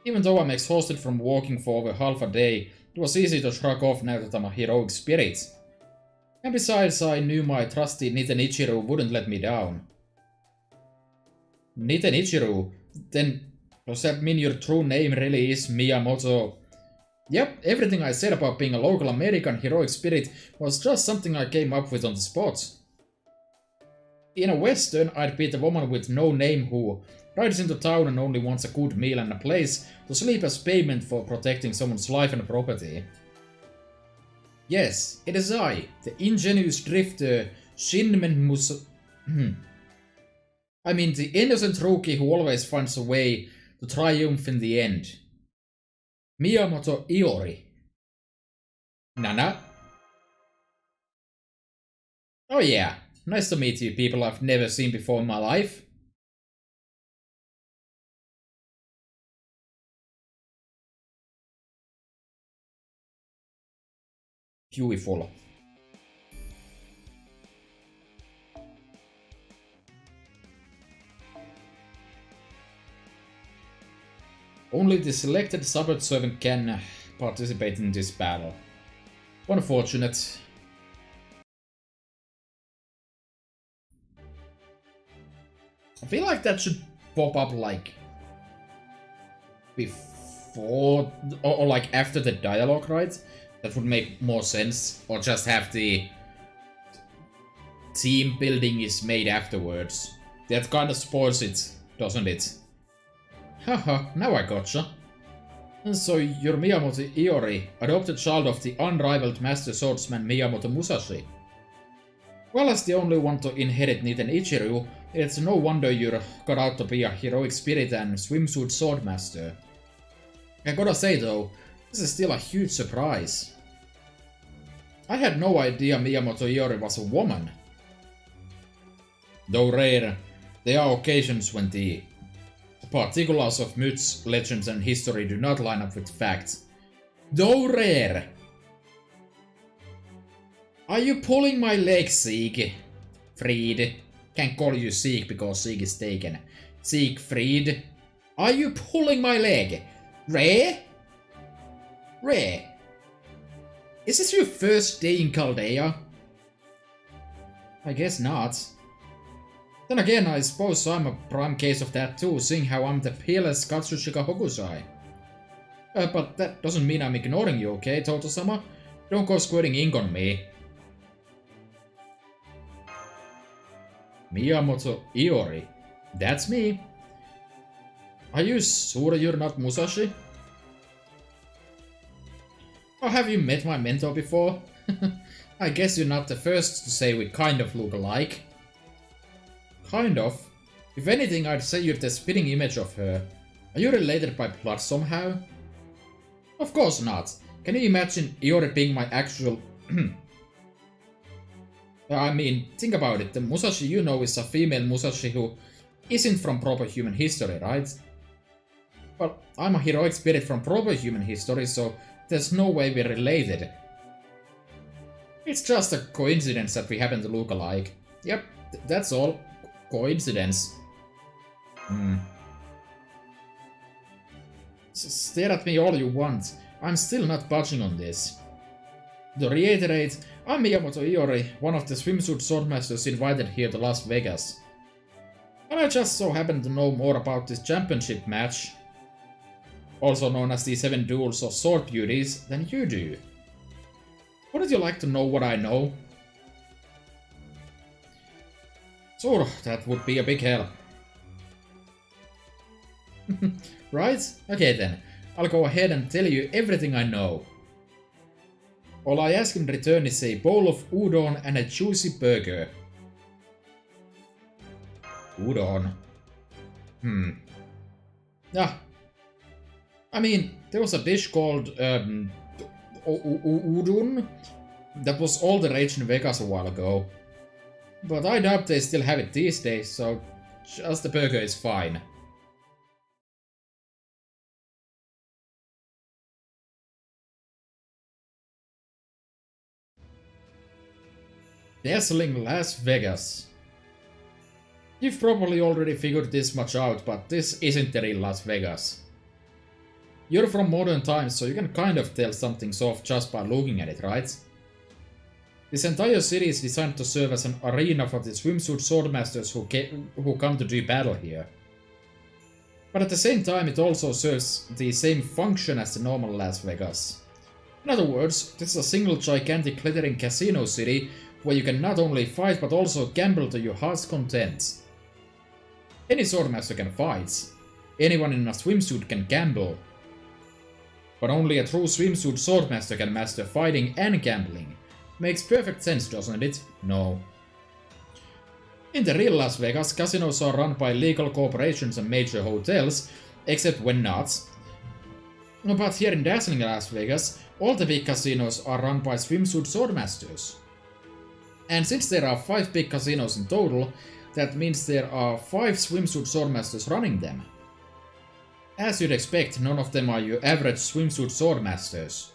Even though I'm exhausted from walking for over half a day, it was easy to shrug off now that I'm a heroic spirit. And besides, I knew my trusty Nitenichiru wouldn't let me down. Nitenichiru? Then does that mean your true name really is Miyamoto? Yep, everything I said about being a local American heroic spirit was just something I came up with on the spot. In a western, I'd be the woman with no name who rides into town and only wants a good meal and a place to sleep as payment for protecting someone's life and property. Yes, it is I, the ingenious drifter Shinmen I mean, the innocent rookie who always finds a way to triumph in the end. Miyamoto Iori. Nana? Oh yeah, nice to meet you people I've never seen before in my life. Beautiful. Only the selected support servant can participate in this battle. Unfortunate. I feel like that should pop up like before or like after the dialogue, right? That would make more sense. Or just have the team building is made afterwards. That kind of spoils it, doesn't it? Haha, now I gotcha. So you're Miyamoto Iori, adopted child of the unrivaled master swordsman Miyamoto Musashi. Well, as the only one to inherit Nitenichiru, it's no wonder you're got out to be a heroic spirit and swimsuit swordmaster. I gotta say though, this is still a huge surprise. I had no idea Miyamoto Iori was a woman. Though rare, there are occasions when the particulars of myths, legends and history do not line up with facts. Though rare! Are you pulling my leg, Sieg? Fried. Can't call you Sieg because Sieg is taken. Siegfried. Are you pulling my leg? Ray? Ray? Is this your first day in Chaldea? I guess not. Then again, I suppose I'm a prime case of that too, seeing how I'm the peerless Katsushika Hokusai. But that doesn't mean I'm ignoring you, okay, Toto-sama? Don't go squirting ink on me. Miyamoto Iori. That's me. Are you sure you're not Musashi? Or have you met my mentor before? I guess you're not the first to say we kind of look alike. Kind of. If anything, I'd say you're the spitting image of her. Are you related by blood somehow? Of course not. Can you imagine Iori being my actual... I mean, think about it. The Musashi you know is a female Musashi who isn't from proper human history, right? Well, I'm a heroic spirit from proper human history, so there's no way we're related. It's just a coincidence that we happen to look alike. Yep, that's all. Coincidence. Stare at me all you want. I'm still not budging on this. To reiterate, I'm Miyamoto Iori, one of the swimsuit swordmasters invited here to Las Vegas. And I just so happen to know more about this championship match, also known as the 7 Duels of Sword Beauties, than you do. Wouldn't you like to know what I know? Sure, that would be a big help. Right? Okay then, I'll go ahead and tell you everything I know. All I ask in return is a bowl of udon and a juicy burger. Udon. Ah. I mean, there was a dish called udon that was all the rage in Vegas a while ago. But I doubt they still have it these days, so just the burger is fine. Dazzling Las Vegas. You've probably already figured this much out, but this isn't the real Las Vegas. You're from modern times, so you can kind of tell something's off just by looking at it, right? This entire city is designed to serve as an arena for the swimsuit swordmasters who come to do battle here. But at the same time, it also serves the same function as the normal Las Vegas. In other words, this is a single gigantic glittering casino city where you can not only fight but also gamble to your heart's content. Any swordmaster can fight. Anyone in a swimsuit can gamble. But only a true swimsuit swordmaster can master fighting and gambling. Makes perfect sense, doesn't it? No. In the real Las Vegas, casinos are run by legal corporations and major hotels, except when not. But here in dazzling Las Vegas, all the big casinos are run by swimsuit swordmasters. And since there are 5 big casinos in total, that means there are 5 swimsuit swordmasters running them. As you'd expect, none of them are your average swimsuit swordmasters.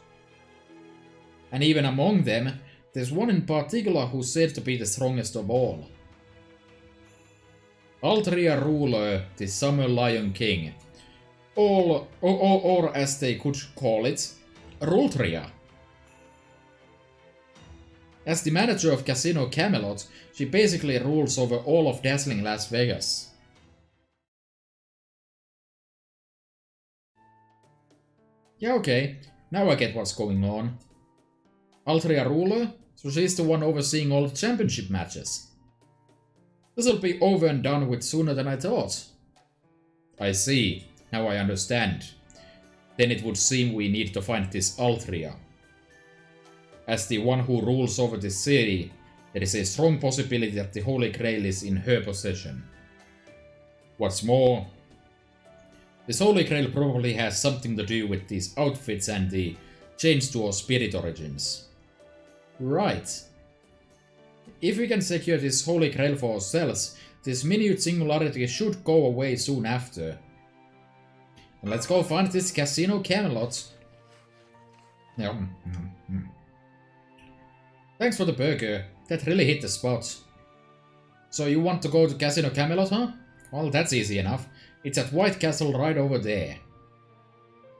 And even among them, there's one in particular who's said to be the strongest of all. Altria Ruler, the Summer Lion King. Or as they could call it, Rultria. As the manager of Casino Camelot, she basically rules over all of dazzling Las Vegas. Yeah, okay, now I get what's going on. Altria Ruler? So she's the one overseeing all the championship matches. This'll be over and done with sooner than I thought. I see, now I understand. Then it would seem we need to find this Altria. As the one who rules over this city, there is a strong possibility that the Holy Grail is in her possession. What's more, this Holy Grail probably has something to do with these outfits and the change to our spirit origins. Right. If we can secure this Holy Grail for ourselves, this minute singularity should go away soon after. And let's go find this Casino Camelot. Thanks for the burger. That really hit the spot. So you want to go to Casino Camelot, huh? Well, that's easy enough. It's at White Castle right over there.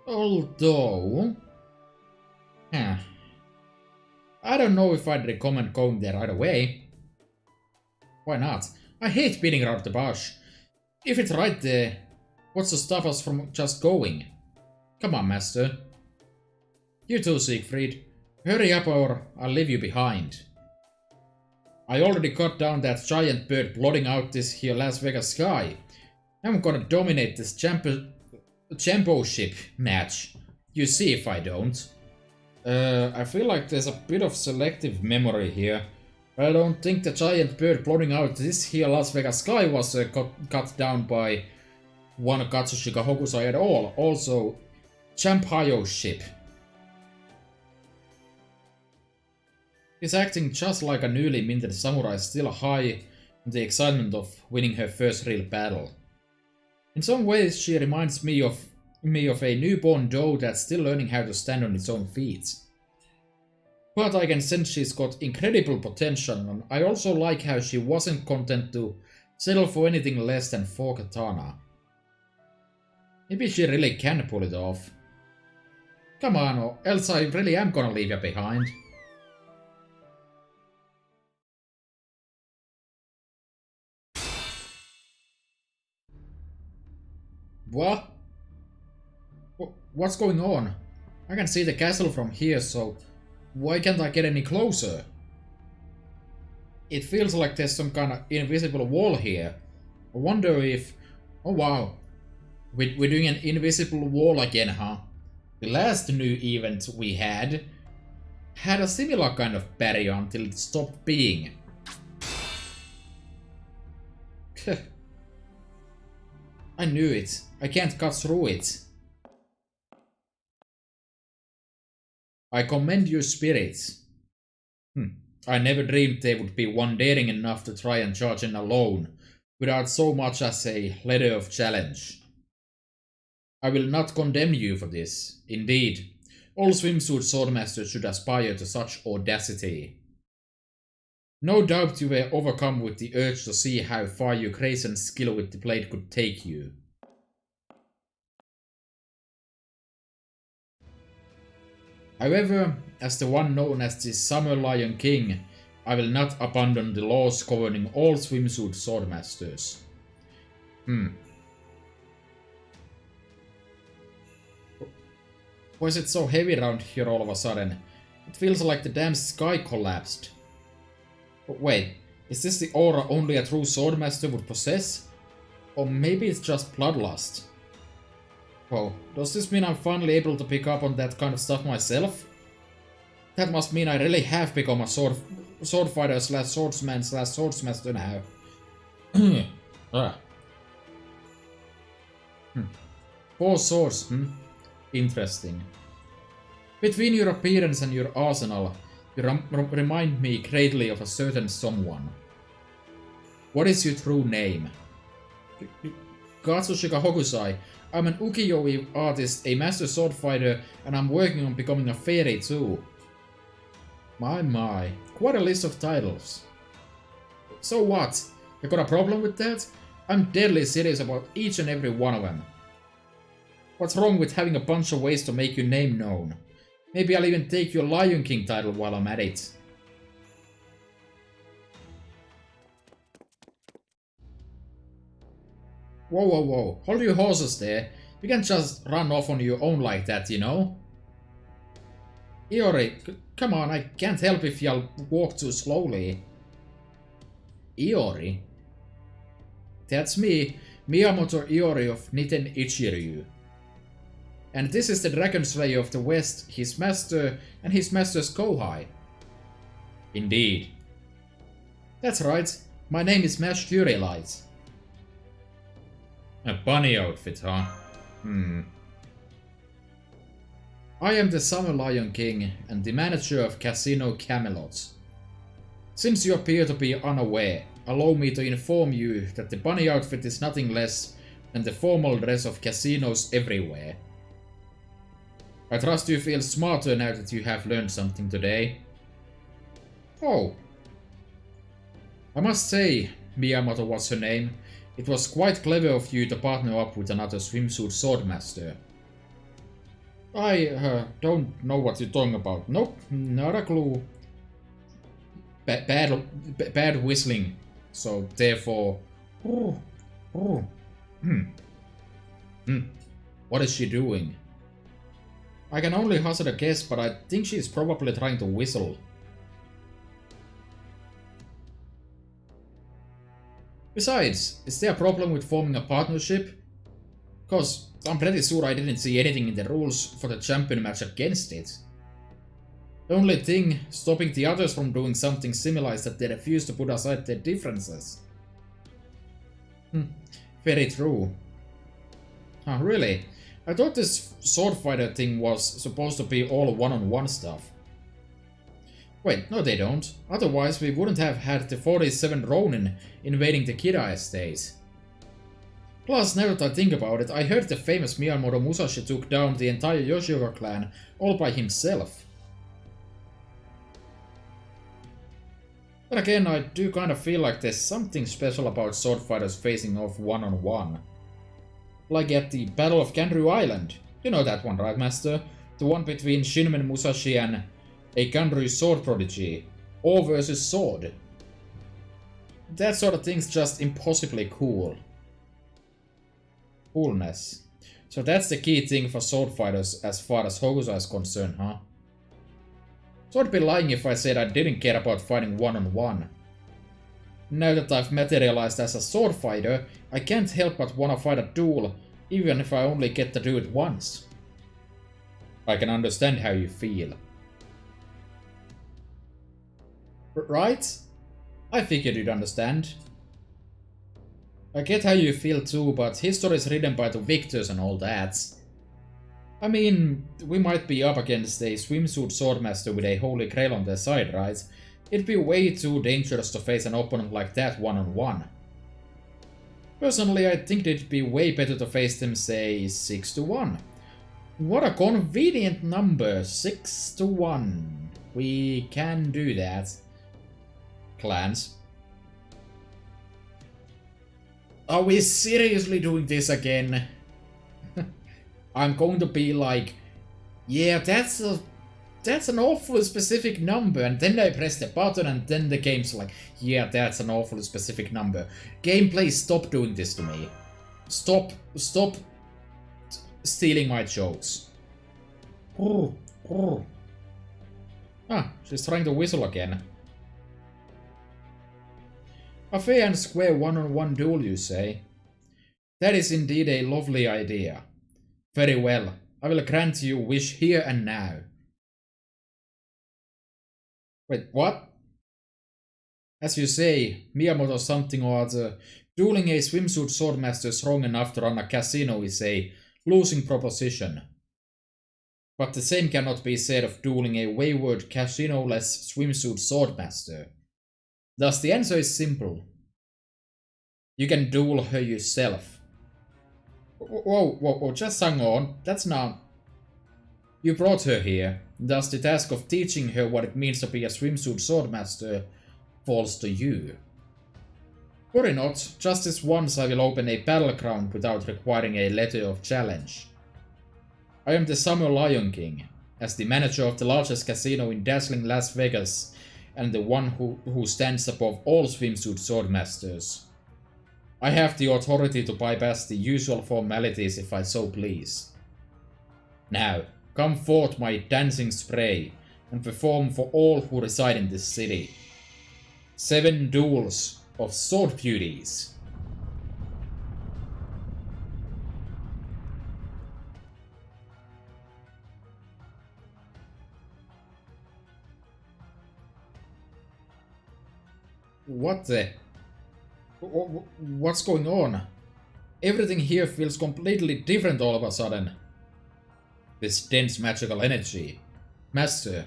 Although... I don't know if I'd recommend going there right away. Why not? I hate beating around the bush. If it's right there, what's to stop us from just going? Come on, master. You too, Siegfried. Hurry up or I'll leave you behind. I already cut down that giant bird blotting out this here Las Vegas sky. I'm gonna dominate this championship match. You see if I don't. I feel like there's a bit of selective memory here. I don't think the giant bird blotting out this here Las Vegas sky was cut down by one Katsushika Hokusai at all. Also, Champion's ship. He's acting just like a newly minted samurai, still high in the excitement of winning her first real battle. In some ways, she reminds me of a newborn doe that's still learning how to stand on its own feet. But I can sense she's got incredible potential, and I also like how she wasn't content to settle for anything less than 4 katana. Maybe she really can pull it off. Come on, or else I really am gonna leave you behind. What? What's going on? I can see the castle from here, so why can't I get any closer? It feels like there's some kind of invisible wall here. I wonder if... Oh wow. We're doing an invisible wall again, huh? The last new event we had had a similar kind of barrier until it stopped being. I knew it. I can't cut through it. I commend your spirits. I never dreamed they would be one daring enough to try and charge in alone, without so much as a letter of challenge. I will not condemn you for this. Indeed, all swimsuit swordmasters should aspire to such audacity. No doubt you were overcome with the urge to see how far your grace and skill with the blade could take you. However, as the one known as the Summer Lion King, I will not abandon the laws governing all swimsuit swordmasters. Why is it so heavy around here all of a sudden? It feels like the damn sky collapsed. But wait, is this the aura only a true swordmaster would possess? Or maybe it's just bloodlust? Whoa, does this mean I'm finally able to pick up on that kind of stuff myself? That must mean I really have become a sword fighter slash swordsman slash swordsmaster now. 4 swords, Interesting. Between your appearance and your arsenal, you remind me greatly of a certain someone. What is your true name? Katsushika Hokusai. I'm an ukiyo-e artist, a master sword fighter, and I'm working on becoming a fairy too. My, quite a list of titles. So what? You got a problem with that? I'm deadly serious about each and every one of them. What's wrong with having a bunch of ways to make your name known? Maybe I'll even take your Lion King title while I'm at it. Whoa. Hold your horses there. You can't just run off on your own like that, you know? Iori, come on, I can't help if you'll walk too slowly. Iori? That's me, Miyamoto Iori of Niten Ichiryu. And this is the Dragon Slayer of the West, his master, and his master's Kohai. Indeed. That's right, my name is Mash Furylight. A bunny outfit, huh? I am the Summer Lion King and the manager of Casino Camelot. Since you appear to be unaware, allow me to inform you that the bunny outfit is nothing less than the formal dress of casinos everywhere. I trust you feel smarter now that you have learned something today. Oh. I must say, Miyamoto was her name, it was quite clever of you to partner up with another swimsuit swordmaster. I don't know what you're talking about. Nope, not a clue. Bad whistling. So therefore, what is she doing? I can only hazard a guess, but I think she's probably trying to whistle. Besides, is there a problem with forming a partnership? Cause I'm pretty sure I didn't see anything in the rules for the champion match against it. The only thing stopping the others from doing something similar is that they refuse to put aside their differences. Very true. Oh, really? I thought this sword fighter thing was supposed to be all one-on-one stuff. Wait, no they don't. Otherwise we wouldn't have had the 47 Ronin invading the Kira estate. Plus, now that I think about it, I heard the famous Miyamoto Musashi took down the entire Yoshioka clan all by himself. But again, I do kind of feel like there's something special about sword fighters facing off one-on-one. Like at the Battle of Ganryu Island. You know that one, right, Master? The one between Shinmen Musashi and a Ganryu sword prodigy. All versus sword. That sort of thing's just impossibly cool. Coolness. So that's the key thing for sword fighters as far as Hokusai is concerned, huh? So I'd be lying if I said I didn't care about fighting one-on-one. Now that I've materialized as a sword fighter, I can't help but wanna fight a duel, even if I only get to do it once. I can understand how you feel. Right? I figured you'd understand. I get how you feel too, but history is written by the victors and all that. I mean, we might be up against a swimsuit swordmaster with a holy grail on their side, right? It'd be way too dangerous to face an opponent like that one-on-one. Personally, I think it'd be way better to face them, say, 6-1. What a convenient number, 6-1. We can do that. Clans. Are we seriously doing this again? I'm going to be like, yeah, that's an awfully specific number, and then I press the button and then the game's like, yeah, that's an awfully specific number. Gameplay, stop doing this to me. Stop stealing my jokes. Ah, she's trying to whistle again. A fair and square one-on-one duel, you say? That is indeed a lovely idea. Very well, I will grant you wish here and now. Wait, what? As you say, Miyamoto something or other, dueling a swimsuit swordmaster strong enough to run a casino is a losing proposition. But the same cannot be said of dueling a wayward casino-less swimsuit swordmaster. Thus the answer is simple. You can duel her yourself. Whoa, just hang on. That's not... You brought her here. Thus the task of teaching her what it means to be a swimsuit swordmaster falls to you. Worry not, just this once I will open a battleground without requiring a letter of challenge. I am the Summer Lion King, as the manager of the largest casino in dazzling Las Vegas, and the one who stands above all swimsuit swordmasters. I have the authority to bypass the usual formalities if I so please. Now, come forth my dancing spray, and perform for all who reside in this city. 7 duels of sword beauties. What the... What's going on? Everything here feels completely different all of a sudden. This dense magical energy. Master.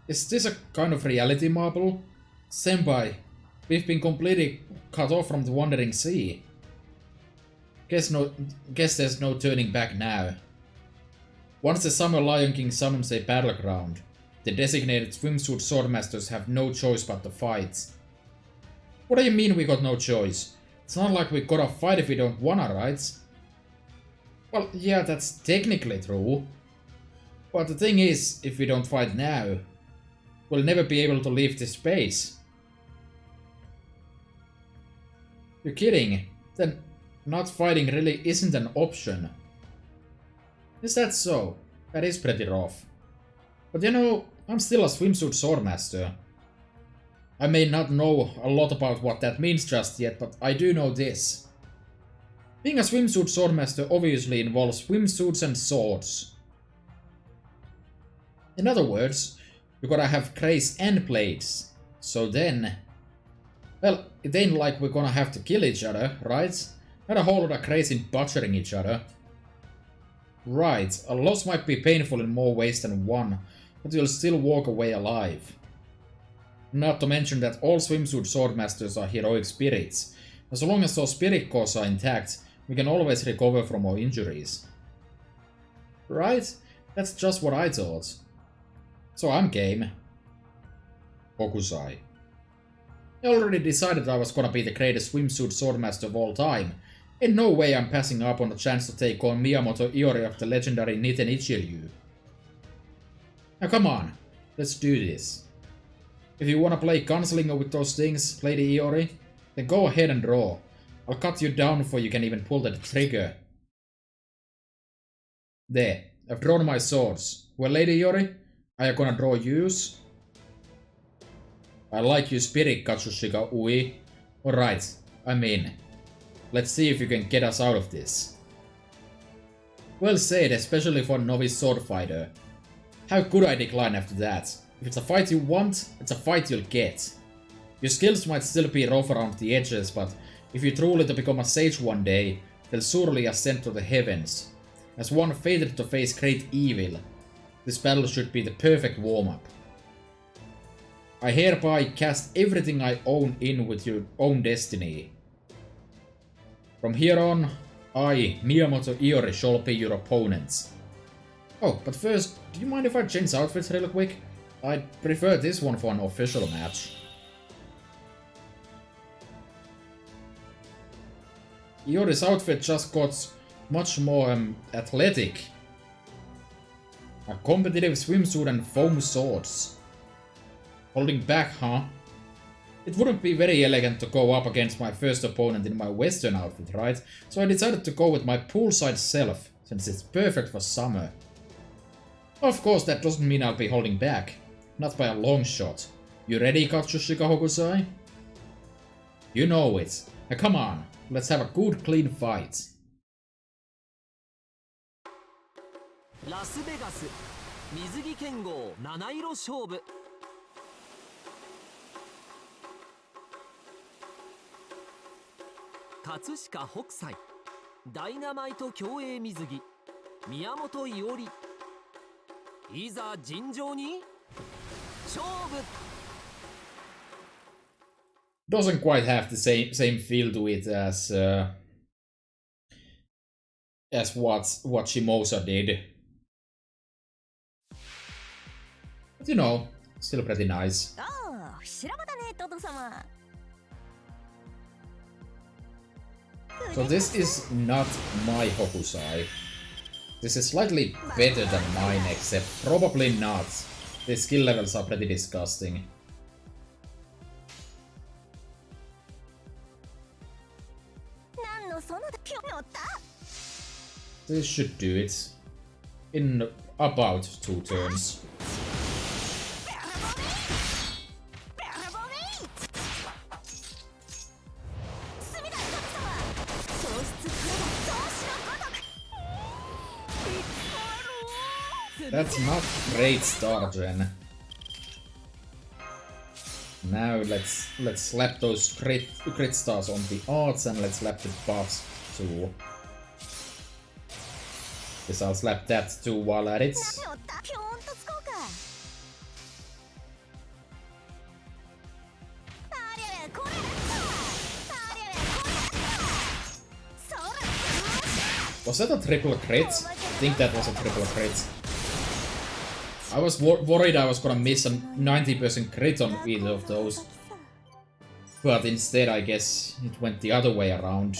Is this a kind of reality marble? Senpai, we've been completely cut off from the Wandering Sea. Guess there's no turning back now. Once the Summer Lion King summons a battleground, the designated swimsuit swordmasters have no choice but to fight. What do you mean we got no choice? It's not like we gotta fight if we don't wanna, right? Well, yeah, that's technically true. But the thing is, if we don't fight now, we'll never be able to leave this base. You're kidding? Then not fighting really isn't an option. Is that so? That is pretty rough. But you know, I'm still a swimsuit swordmaster. I may not know a lot about what that means just yet, but I do know this. Being a swimsuit swordmaster obviously involves swimsuits and swords. In other words, you gotta have grace and blades. So then... Well, it ain't like we're gonna have to kill each other, right? Not a whole lot of grace in butchering each other. Right, a loss might be painful in more ways than one, but you'll still walk away alive. Not to mention that all swimsuit swordmasters are heroic spirits. As long as those spirit cores are intact, we can always recover from our injuries. Right? That's just what I thought. So I'm game. Hokusai. I already decided I was gonna be the greatest swimsuit swordmaster of all time. In no way I'm passing up on the chance to take on Miyamoto Iori of the legendary Niten Ichiryu. Now come on, let's do this. If you wanna play gunslinger with those things, Lady Iori, then go ahead and draw. I'll cut you down before you can even pull the trigger. There, I've drawn my swords. Well, Lady Iori, are you gonna draw yours? I like you spirit, Katsushika Ui. Alright, I'm in. Let's see if you can get us out of this. Well said, especially for a novice sword fighter. How could I decline after that? If it's a fight you want, it's a fight you'll get. Your skills might still be rough around the edges, but if you truly to become a sage one day, they'll surely ascend to the heavens. As one fated to face great evil, this battle should be the perfect warm-up. I hereby cast everything I own in with your own destiny. From here on, I, Miyamoto Iori, shall be your opponents. Oh, but first, do you mind if I change outfits real quick? I'd prefer this one for an official match. Iori's outfit just got much more athletic. A competitive swimsuit and foam swords. Holding back, huh? It wouldn't be very elegant to go up against my first opponent in my western outfit, right? So I decided to go with my poolside self, since it's perfect for summer. Of course, that doesn't mean I'll be holding back. Not by a long shot. You ready, Katsushika Hokusai? You know it. Now come on, let's have a good clean fight. ラスベガス水着剣豪七色勝負葛飾北斎ダイナマイト競泳水着宮本伊織いざ尋常に勝負 Doesn't quite have the same feel to it as what Shimosa did. But you know, still pretty nice. Oh, 知らばだね、トト様。 So this is not my Hokusai. This is slightly better than mine, except probably not. The skill levels are pretty disgusting. This should do it. In about 2 turns. That's not great start, Jen. Now let's slap those crit stars on the arts and let's slap the buffs too. Guess I'll slap that too while at it. Was that a triple crit? I think that was a triple crit. I was worried I was gonna miss a 90% crit on either of those. But instead I guess it went the other way around.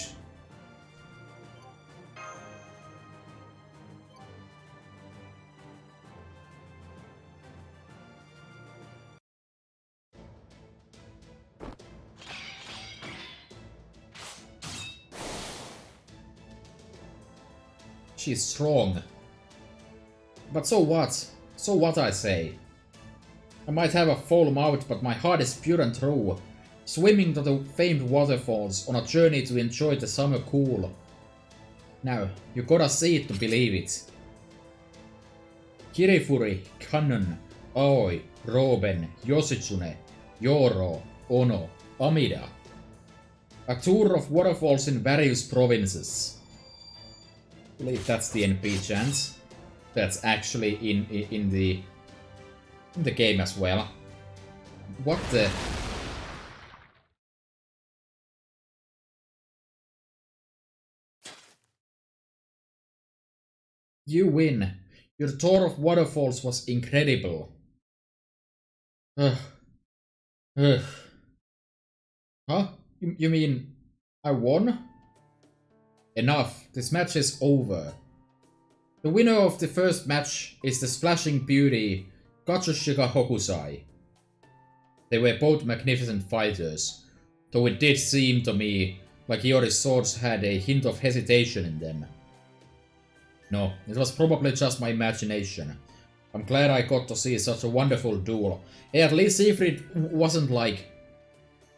She's strong. But so what? So what, I say? I might have a full mouth, but my heart is pure and true. Swimming to the famed waterfalls on a journey to enjoy the summer cool. Now, you gotta see it to believe it. Kirifuri, Kannon, Aoi, Roben, Yoshitsune, Yoro, Ono, Amida. A tour of waterfalls in various provinces. I believe that's the NP chance. That's actually in the game as well. What the? You win. Your tour of waterfalls was incredible. Ugh. Ugh. Huh? You mean I won? Enough. This match is over. The winner of the first match is the splashing beauty Katsushika Hokusai. They were both magnificent fighters, though it did seem to me like Iori's swords had a hint of hesitation in them. No, it was probably just my imagination. I'm glad I got to see such a wonderful duel. Hey, at least Siegfried wasn't like,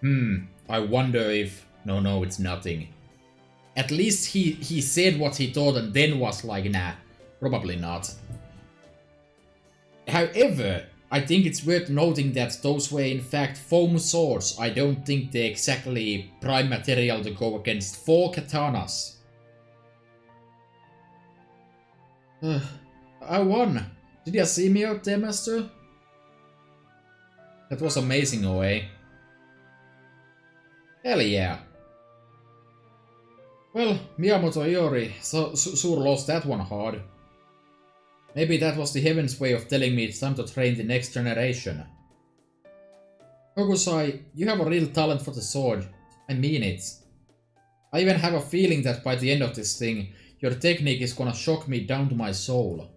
I wonder if... No, it's nothing. At least he said what he thought and then was like, nah, probably not. However, I think it's worth noting that those were in fact foam swords. I don't think they're exactly prime material to go against 4 katanas. I won! Did you see me out there, master? That was amazing, OA. Hell yeah. Well, Miyamoto Iori sure lost that one hard. Maybe that was the heaven's way of telling me it's time to train the next generation. Hokusai, you have a real talent for the sword. I mean it. I even have a feeling that by the end of this thing, your technique is gonna shock me down to my soul.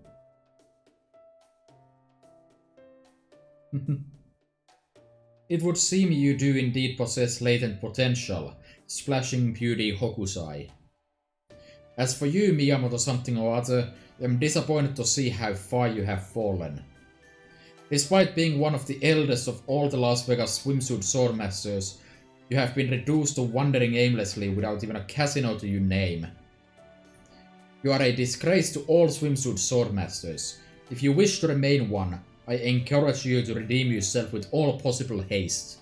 It would seem you do indeed possess latent potential, splashing beauty Hokusai. As for you, Miyamoto something or other, I'm disappointed to see how far you have fallen. Despite being one of the eldest of all the Las Vegas swimsuit swordmasters, you have been reduced to wandering aimlessly without even a casino to your name. You are a disgrace to all swimsuit swordmasters. If you wish to remain one, I encourage you to redeem yourself with all possible haste.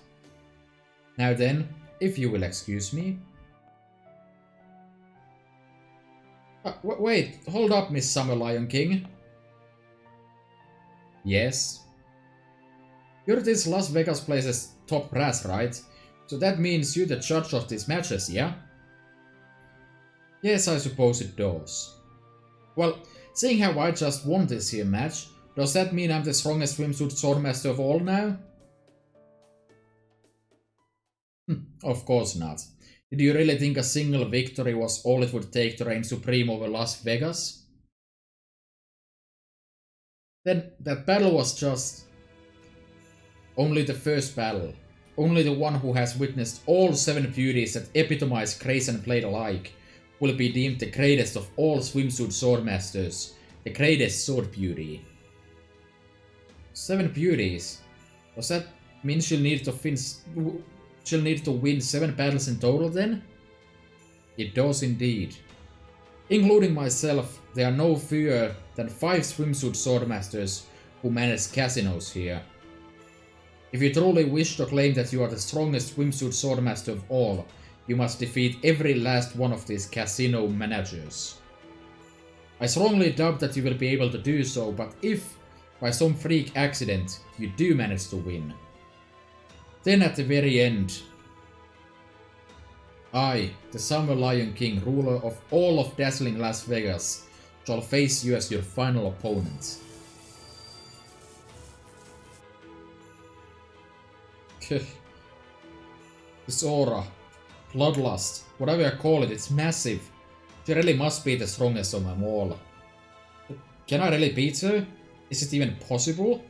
Now then, if you will excuse me. Wait, hold up, Miss Summer Lion King. Yes? You're this Las Vegas place's top brass, right? So that means you're the judge of these matches, yeah? Yes, I suppose it does. Well, seeing how I just won this here match, does that mean I'm the strongest swimsuit swordmaster of all now? Of course not. Did you really think a single victory was all it would take to reign supreme over Las Vegas? Then that battle was just only the first battle. Only the one who has witnessed all 7 beauties that epitomize grace and blade alike will be deemed the greatest of all swimsuit swordmasters, the greatest sword beauty. 7 beauties? Does that mean she'll need to win 7 battles in total then? It does indeed. Including myself, there are no fewer than 5 swimsuit swordmasters who manage casinos here. If you truly wish to claim that you are the strongest swimsuit swordmaster of all, you must defeat every last one of these casino managers. I strongly doubt that you will be able to do so, but if, by some freak accident, you do manage to win, then at the very end, I, the Summer Lion King, ruler of all of dazzling Las Vegas, shall face you as your final opponent. This aura, bloodlust, whatever you call it, it's massive. She really must be the strongest of them all. But can I really beat her? Is it even possible?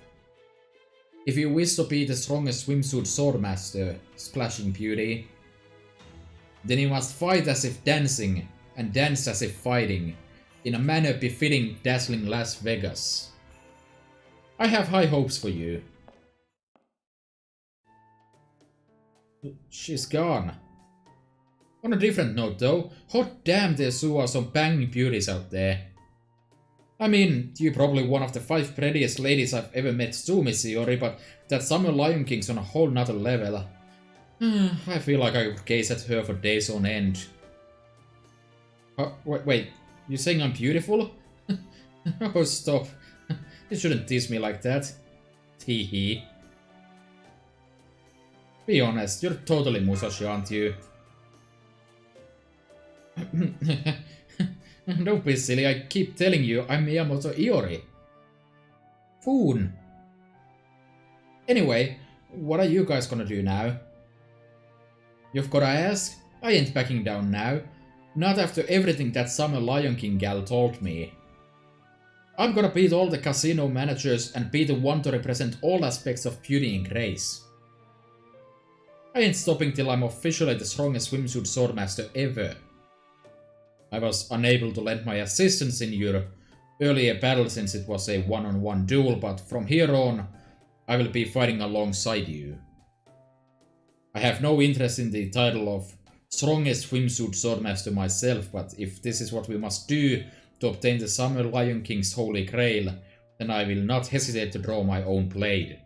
If you wish to be the strongest swimsuit swordmaster, Splashing Beauty, then you must fight as if dancing, and dance as if fighting, in a manner befitting dazzling Las Vegas. I have high hopes for you. She's gone. On a different note though, hot damn there are some banging beauties out there. I mean, you're probably one of the 5 prettiest ladies I've ever met too, Miss Iori, but that Summer Lion King's on a whole nother level. I feel like I could gaze at her for days on end. Wait, you saying I'm beautiful? Oh, stop. You shouldn't tease me like that. Tee hee. Be honest, you're totally Musashi, aren't you? Don't be silly, I keep telling you I'm Miyamoto Iori. Foon. Anyway, what are you guys gonna do now? You've gotta ask? I ain't backing down now. Not after everything that Summer Lion King gal told me. I'm gonna beat all the casino managers and be the one to represent all aspects of beauty and grace. I ain't stopping till I'm officially the strongest swimsuit swordmaster ever. I was unable to lend my assistance in your earlier battle since it was a one-on-one duel, but from here on, I will be fighting alongside you. I have no interest in the title of strongest swimsuit swordmaster myself, but if this is what we must do to obtain the Summer Lion King's holy grail, then I will not hesitate to draw my own blade.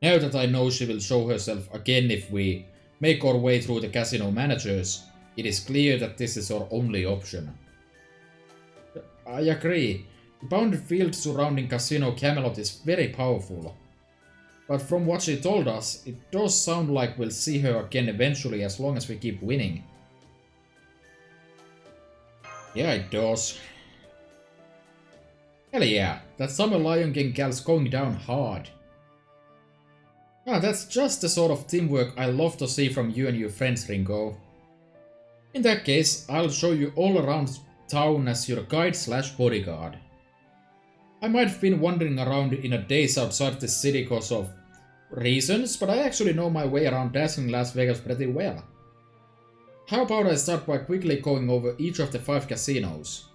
Now that I know she will show herself again if we make our way through the casino managers, it is clear that this is our only option. I agree. The bounded field surrounding Casino Camelot is very powerful. But from what she told us, it does sound like we'll see her again eventually as long as we keep winning. Yeah, it does. Hell yeah, that Summer Lion King gal's going down hard. Ah, that's just the sort of teamwork I love to see from you and your friends, Ringo. In that case, I'll show you all around town as your guide slash bodyguard. I might have been wandering around in a daze outside the city because of reasons, but I actually know my way around dazzling Las Vegas pretty well. How about I start by quickly going over each of the 5 casinos?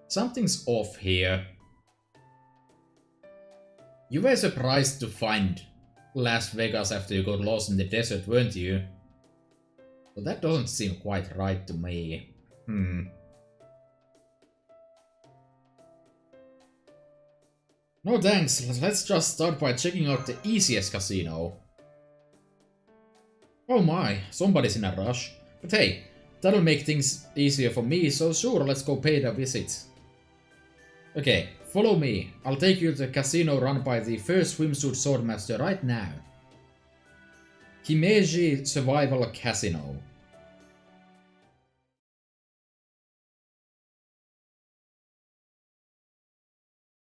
Something's off here. You were surprised to find Las Vegas after you got lost in the desert, weren't you? Well, that doesn't seem quite right to me. No thanks, let's just start by checking out the easiest casino. Oh my, somebody's in a rush. But hey, that'll make things easier for me, so sure, let's go pay it a visit. Okay, follow me. I'll take you to the casino run by the first swimsuit swordmaster right now. Himeji Survival Casino.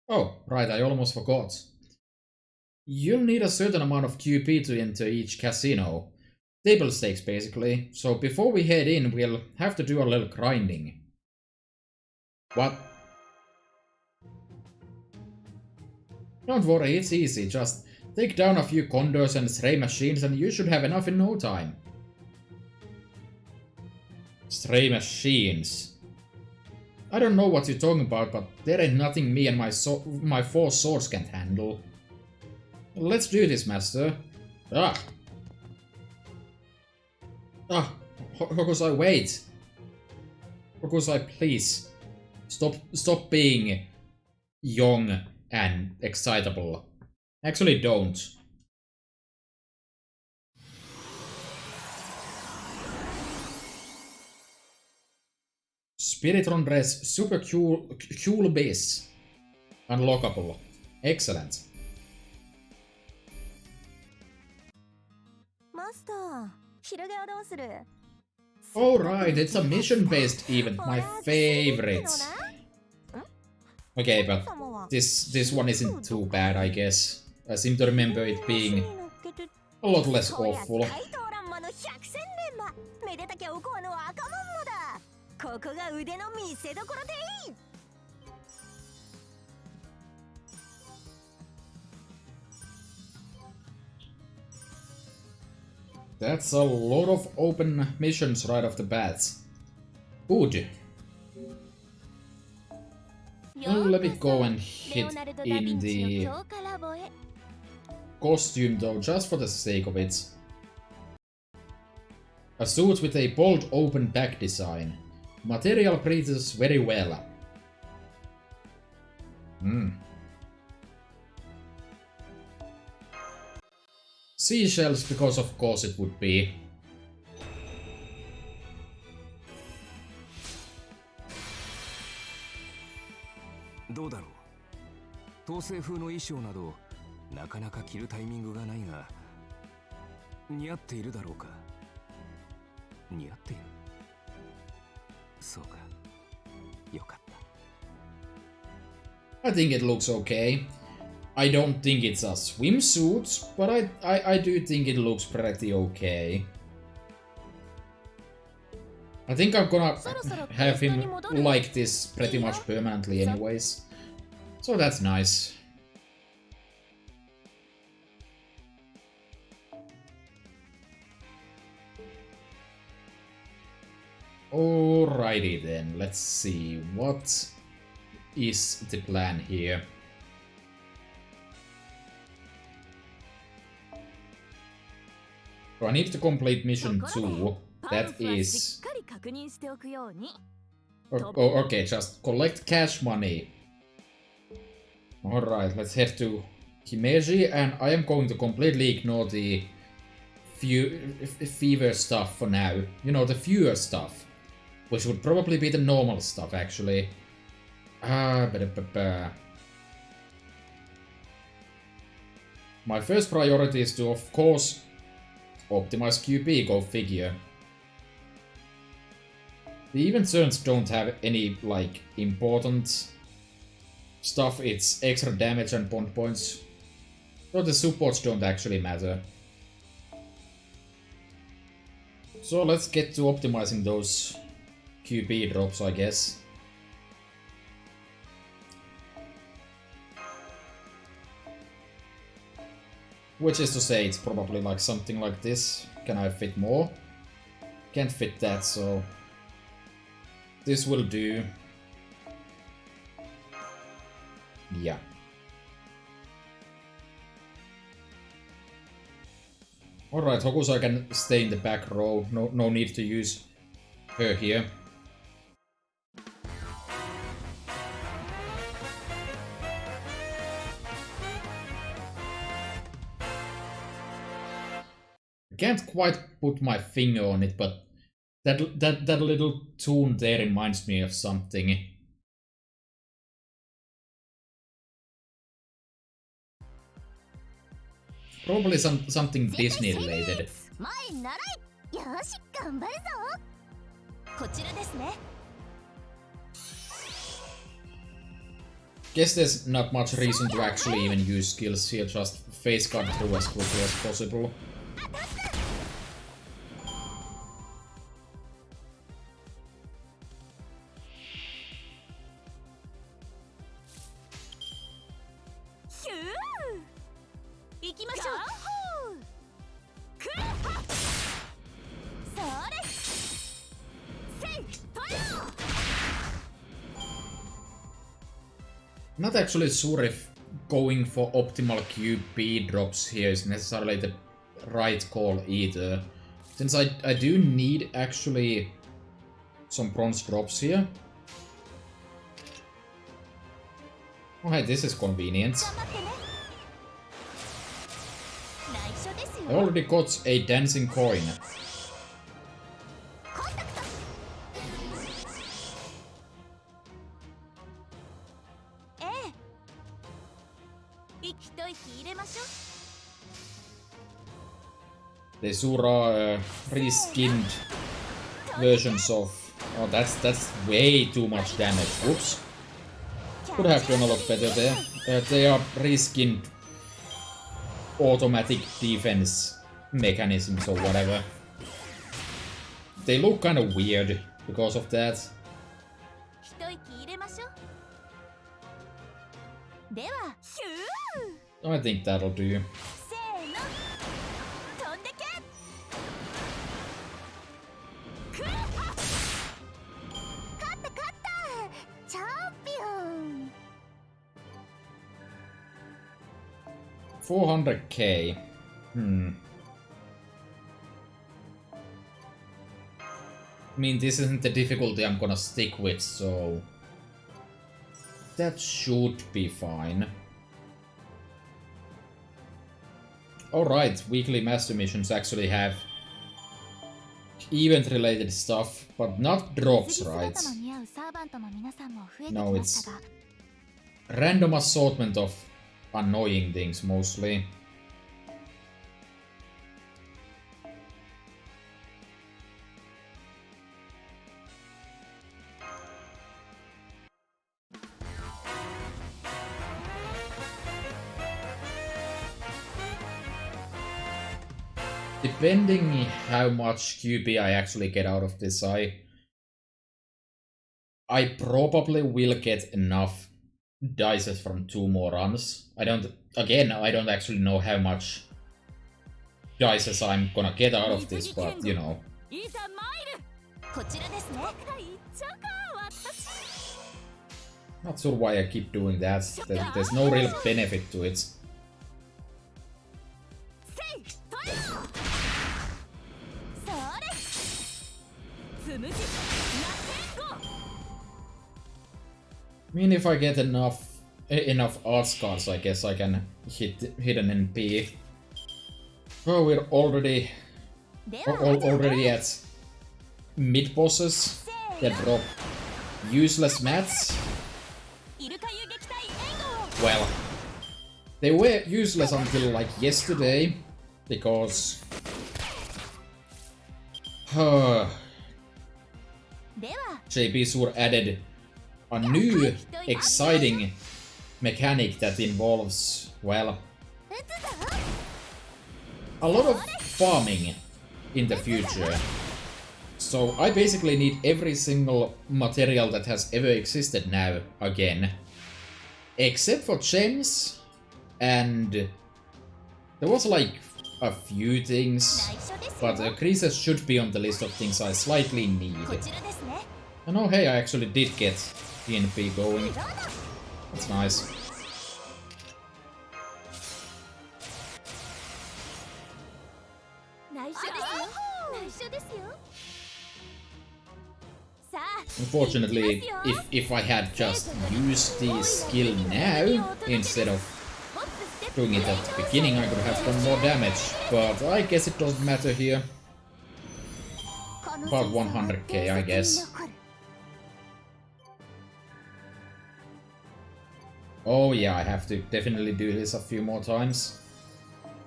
Oh, right, I almost forgot. You'll need a certain amount of QP to enter each casino. Table stakes, basically. So before we head in, we'll have to do a little grinding. What? Don't worry, it's easy. Just take down a few condors and stray machines and you should have enough in no time. Stray machines. I don't know what you're talking about, but there ain't nothing me and my 4 swords can't handle. Let's do this, master. Ah! Ah! Hokusai, wait! Hokusai, please. Stop being young and excitable. Actually, don't. Spiritron Dress Super Cool Base. Unlockable. Excellent. Alright, it's a mission-based event, my favorite. Okay, but this one isn't too bad, I guess. I seem to remember it being a lot less awful. That's a lot of open missions right off the bat. Good. Well, let me go and hit in the costume though, just for the sake of it. A suit with a bold open back design. Material breathes very well. Seashells, because of course it would be. Howだろう。統制風の衣装などなかなか着るタイミングがないが似合っているだろうか。似合っている。そうか。よかった。I think it looks okay. I don't think it's a swimsuit, but I do think it looks pretty okay. I think I'm gonna have him like this pretty much permanently anyways. So that's nice. Alrighty then, let's see, what is the plan here? So I need to complete mission 2, that is Okay, just collect cash money. Alright, let's head to Himeji, and I am going to completely ignore the fever stuff for now. You know, the fewer stuff. Which would probably be the normal stuff, actually. My first priority is to, of course, optimize QP, go figure. The event turns don't have any, like, important stuff. It's extra damage and bond points. So the supports don't actually matter. So let's get to optimizing those QP drops, I guess. Which is to say, it's probably like something like this. Can I fit more? Can't fit that, so this will do. Yeah. Alright, Hokusa can stay in the back row. No need to use her here. I can't quite put my finger on it, but that little tune there reminds me of something. Probably something Disney related. Guess there's not much reason to actually even use skills here, just face guard through as quickly as possible. Not actually sure if going for optimal QP drops here is necessarily the right call either. Since I do need actually some bronze drops here. Oh hey, this is convenient. I already got a dancing coin. The Sura reskinned versions of... Oh, that's way too much damage. Whoops. Could have done a lot better there. They are reskinned automatic defense mechanisms or whatever. They look kind of weird because of that. I think that'll do. $400k. I mean, this isn't the difficulty I'm gonna stick with, so that should be fine. Alright, weekly master missions actually have event-related stuff, but not drops, right? No, it's random assortment of annoying things, mostly. Depending how much QP I actually get out of this, I probably will get enough dices from 2 more runs. I don't actually know how much dices I'm gonna get out of this, but you know. Not sure why I keep doing that. There's no real benefit to it. I mean, if I get enough arts cards, I guess I can hit an NP. Oh, we're already at mid bosses that drop useless mats. Well, they were useless until like yesterday, because JP Sur added a new exciting mechanic that involves, well, a lot of farming in the future. So I basically need every single material that has ever existed now again. Except for gems, and there was like a few things, but creases should be on the list of things I slightly need. And oh hey, I actually did get PNP going. That's nice. Unfortunately, if I had just used the skill now, instead of doing it at the beginning, I could have done more damage. But I guess it doesn't matter here. About 100k, I guess. Oh yeah, I have to definitely do this a few more times.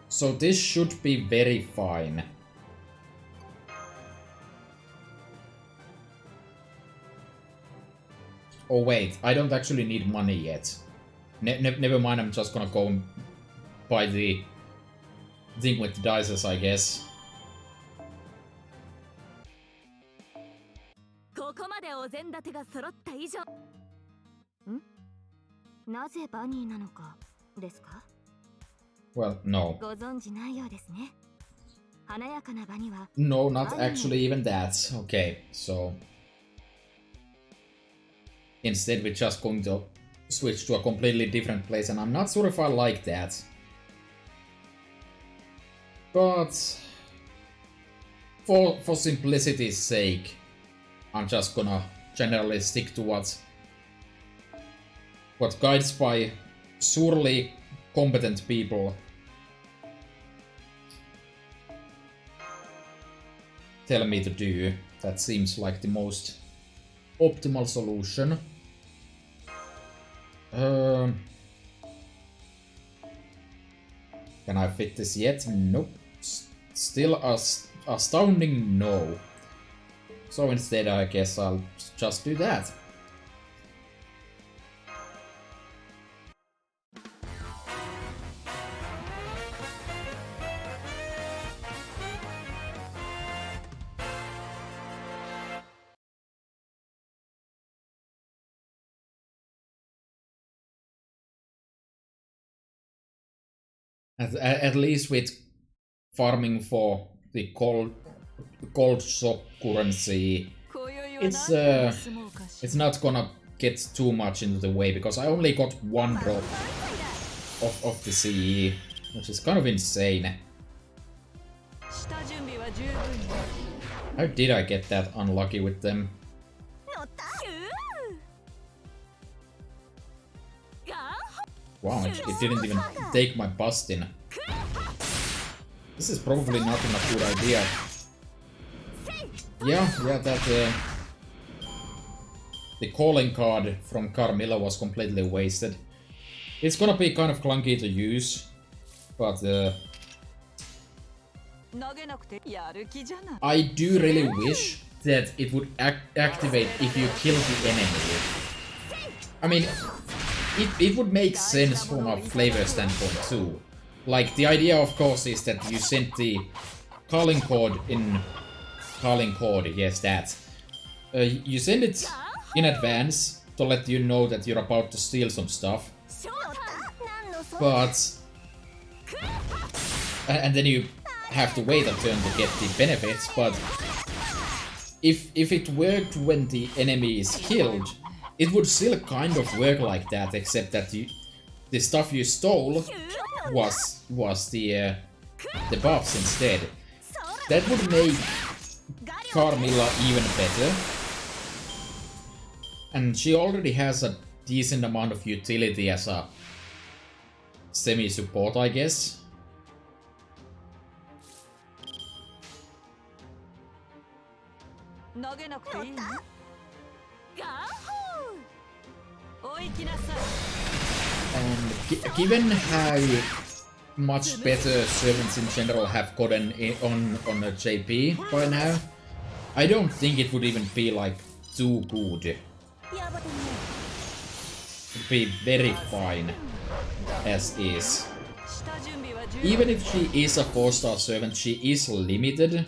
So this should be very fine. Oh wait, I don't actually need money yet. Never mind, I'm just gonna go and buy the thing with the dices, I guess. Well, no. No, not actually even that. Okay, so instead we're just going to switch to a completely different place, and I'm not sure if I like that. But for simplicity's sake, I'm just gonna generally stick to what guides by surely competent people tell me to do. That seems like the most optimal solution. Can I fit this yet? Nope. Still astounding no. So instead I guess I'll just do that. At least with farming for the gold shop currency, it's not gonna get too much into the way, because I only got one drop of the CE, which is kind of insane. How did I get that unlucky with them? Wow, it didn't even take my bustin'. This is probably not a good idea. Yeah, that the calling card from Carmilla was completely wasted. It's gonna be kind of clunky to use, but I do really wish that it would activate if you kill the enemy. I mean, it would make sense from a flavor standpoint too. Like, the idea of course is that you send the calling code in... Calling code, yes, that. You send it in advance to let you know that you're about to steal some stuff. But... And then you have to wait a turn to get the benefits, but... If it worked when the enemy is killed, it would still kind of work like that, except that the stuff you stole was the buffs instead. That would make Carmilla even better. And she already has a decent amount of utility as a semi-support, I guess. And given how much better servants in general have gotten on a JP by now, I don't think it would even be like too good. It would be very fine as is. Even if she is a 4-star servant, she is limited.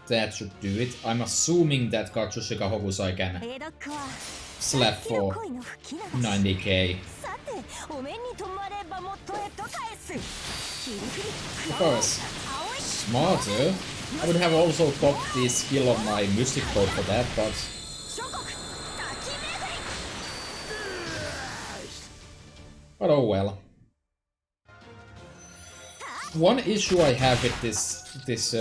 That should do it. I'm assuming that Katsushika Hokusai can slap for 90k. If I was smarter, I would have also popped the skill on my Mystic Code for that, but... But oh well. One issue I have with this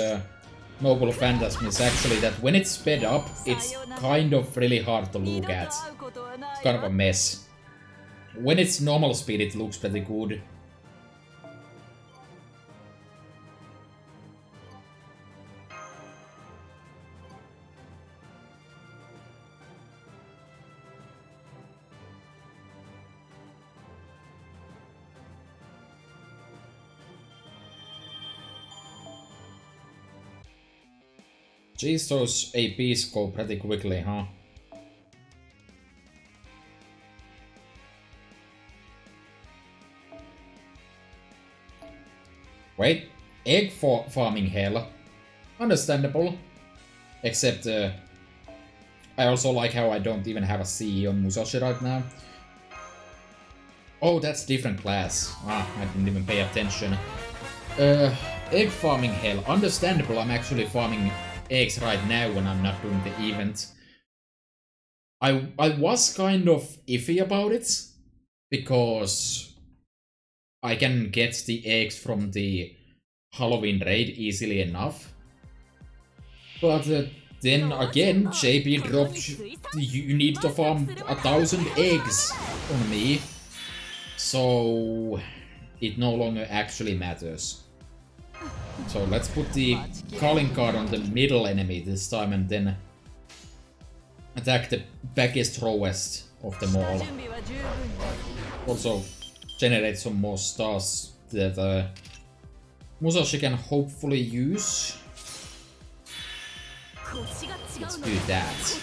Noble Phantasm is actually that when it's sped up, it's kind of really hard to look at. It's kind of a mess. When it's normal speed, it looks pretty good. Geez, those APs go pretty quickly, huh? Wait, egg farming hell. Understandable. Except, I also like how I don't even have a CE on Musashi right now. Oh, that's different class. Ah, I didn't even pay attention. Egg farming hell. Understandable, I'm actually farming eggs right now when I'm not doing the event. I was kind of iffy about it, because I can get the eggs from the Halloween raid easily enough. But then again, JP dropped, you need to farm 1,000 eggs on me, so it no longer actually matters. So let's put the calling card on the middle enemy this time and then attack the backest rowest of them all. Also generate some more stars that Musashi can hopefully use. Let's do that.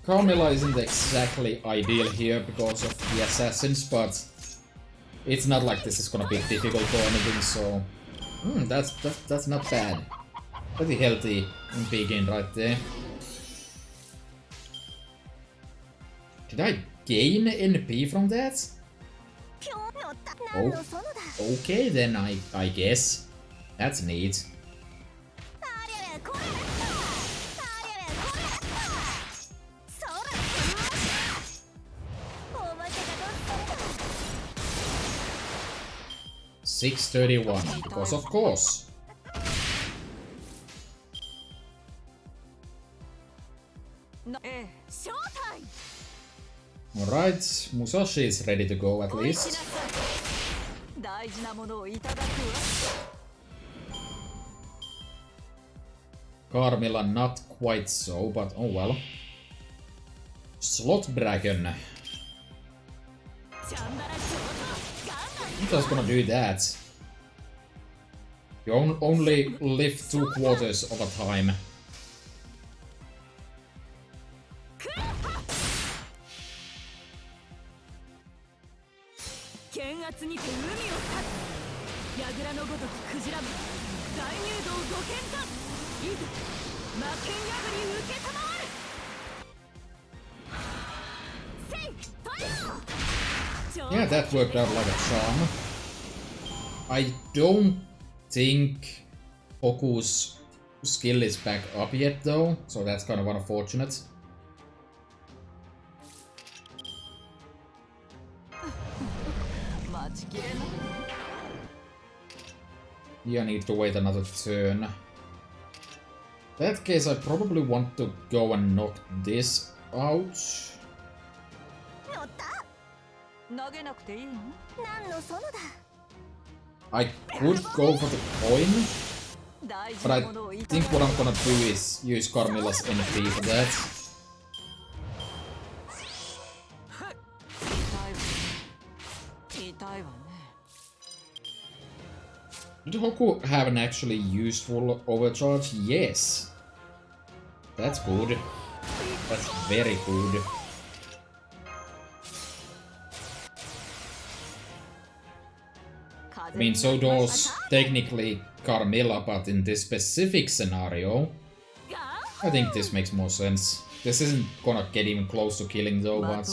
Carmilla isn't exactly ideal here because of the assassins, but it's not like this is gonna be difficult or anything, so... that's not bad. Pretty healthy and begin right there. Did I gain NP from that? Oh, okay then, I guess. That's neat. $631, because of course. Alright, Musashi is ready to go at least. Carmilla not quite so, but oh well. Slot Dragon. I'm just gonna do that. You only live 2 quarters of a time. Yeah, that worked out like a charm. I don't think Hoku's skill is back up yet though, so that's kind of unfortunate. Yeah, I need to wait another turn. In that case, I probably want to go and knock this out. I could go for the coin, but I think what I'm gonna do is use Carmilla's NP for that. Did Hoku have an actually useful overcharge? Yes. That's good. That's very good. I mean, so does technically Carmilla, but in this specific scenario, I think this makes more sense. This isn't gonna get even close to killing though, but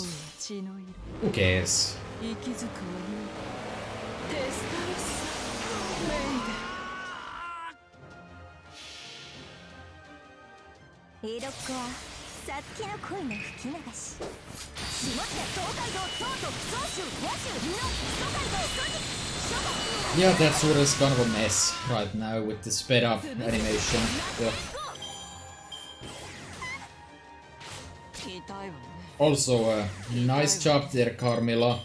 who cares? エロックはサツキの恋の吹き流し下って東海道東都総州和州美濃東海道総司 Yeah, that sword is kind of a mess right now with the sped up animation. Yeah. Also, nice job there, Carmilla.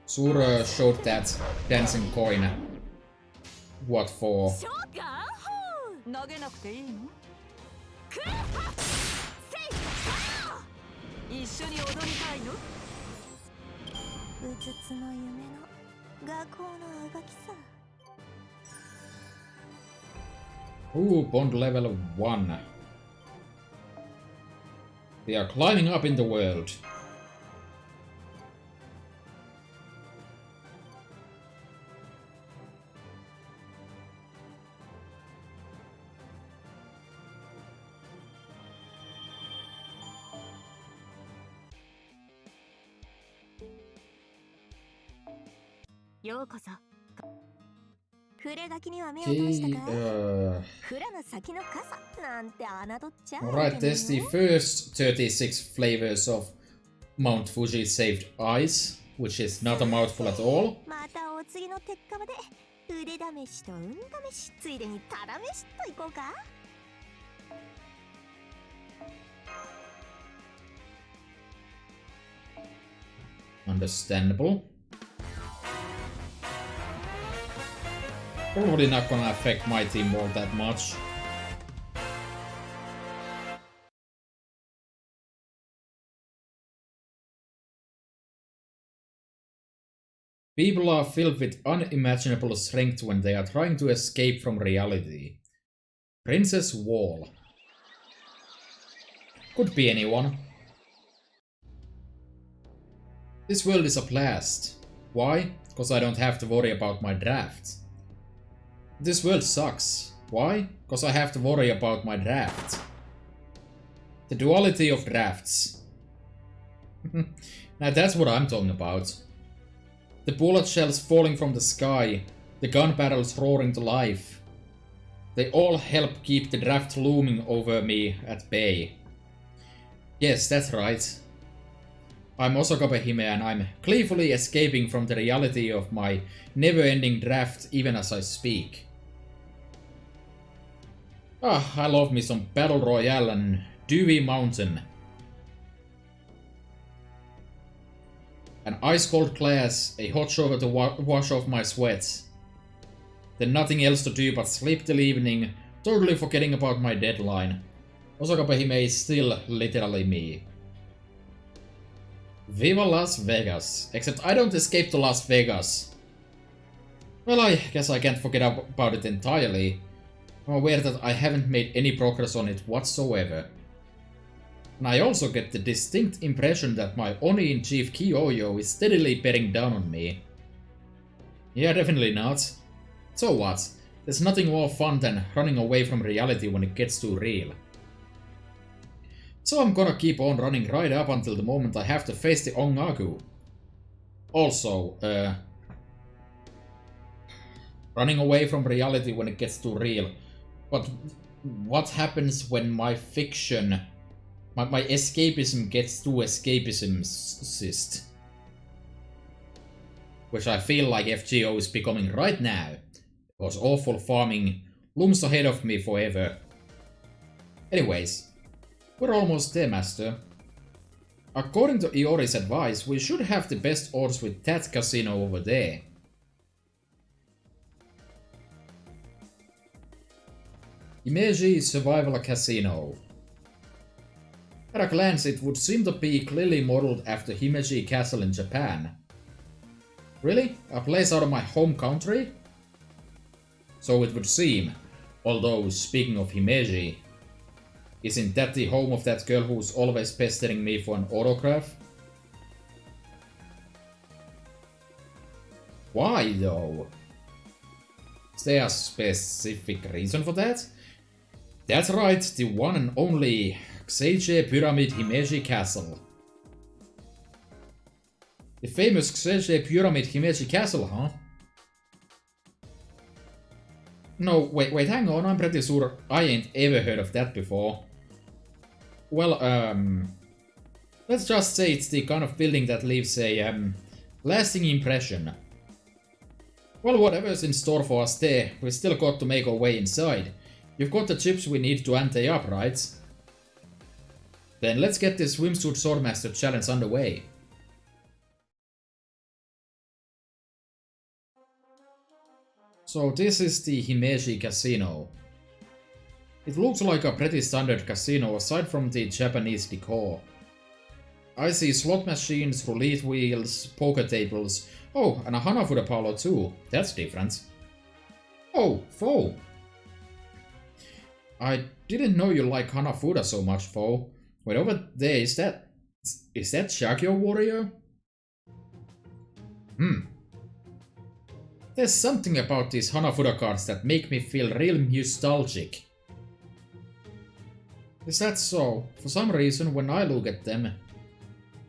Sur showed that dancing coin. What for? 投げなくていいの一緒に踊りたいのうつつの夢の学校のあがきさ Ooh, bond level 1. They are climbing up in the world. Alright, there's the first 36 flavors of Mount Fuji saved ice, which is not a mouthful at all. Understandable. Probably not gonna affect my team all that much. People are filled with unimaginable strength when they are trying to escape from reality. Princess Wall. Could be anyone. This world is a blast. Why? Because I don't have to worry about my draft. This world sucks. Why? Because I have to worry about my draft. The duality of drafts. Now that's what I'm talking about. The bullet shells falling from the sky, the gun barrels roaring to life. They all help keep the draft looming over me at bay. Yes, that's right. I'm Osokabe Hime and I'm gleefully escaping from the reality of my never-ending draft even as I speak. Ah, I love me some Battle Royale and Dewy Mountain. An ice-cold glass, a hot shower to wash off my sweat. Then nothing else to do but sleep till evening, totally forgetting about my deadline. Osokabe Hime is still literally me. Viva Las Vegas. Except I don't escape to Las Vegas. Well, I guess I can't forget about it entirely. I'm aware that I haven't made any progress on it whatsoever. And I also get the distinct impression that my Oni-in-Chief Kiyoyo is steadily bearing down on me. Yeah, definitely not. So what? There's nothing more fun than running away from reality when it gets too real. So I'm gonna keep on running right up until the moment I have to face the Ongaku. Also, running away from reality when it gets too real. But what happens when my fiction, my escapism gets too escapismist. Which I feel like FGO is becoming right now. Because awful farming looms ahead of me forever. Anyways, we're almost there, Master. According to Iori's advice, we should have the best odds with that casino over there. Himeji Survival Casino. At a glance, it would seem to be clearly modeled after Himeji Castle in Japan. Really? A place out of my home country? So it would seem. Although, speaking of Himeji, isn't that the home of that girl who's always pestering me for an autograph? Why though? Is there a specific reason for that? That's right, the one and only Xeiji Pyramid Himeji Castle. The famous Xeiji Pyramid Himeji Castle, huh? No, wait, hang on, I'm pretty sure I ain't ever heard of that before. Well, let's just say it's the kind of building that leaves a, lasting impression. Well, whatever's in store for us there, we still got to make our way inside. You've got the chips we need to ante up, right? Then let's get this Swimsuit Swordmaster challenge underway. So this is the Himeji Casino. It looks like a pretty standard casino aside from the Japanese decor. I see slot machines, roulette wheels, poker tables, oh, and a Hanafuda parlor too, that's different. Oh, Fo! I didn't know you like Hanafuda so much, Fo. Wait, over there, is that Shagyo Warrior? There's something about these Hanafuda cards that make me feel real nostalgic. Is that so? For some reason, when I look at them,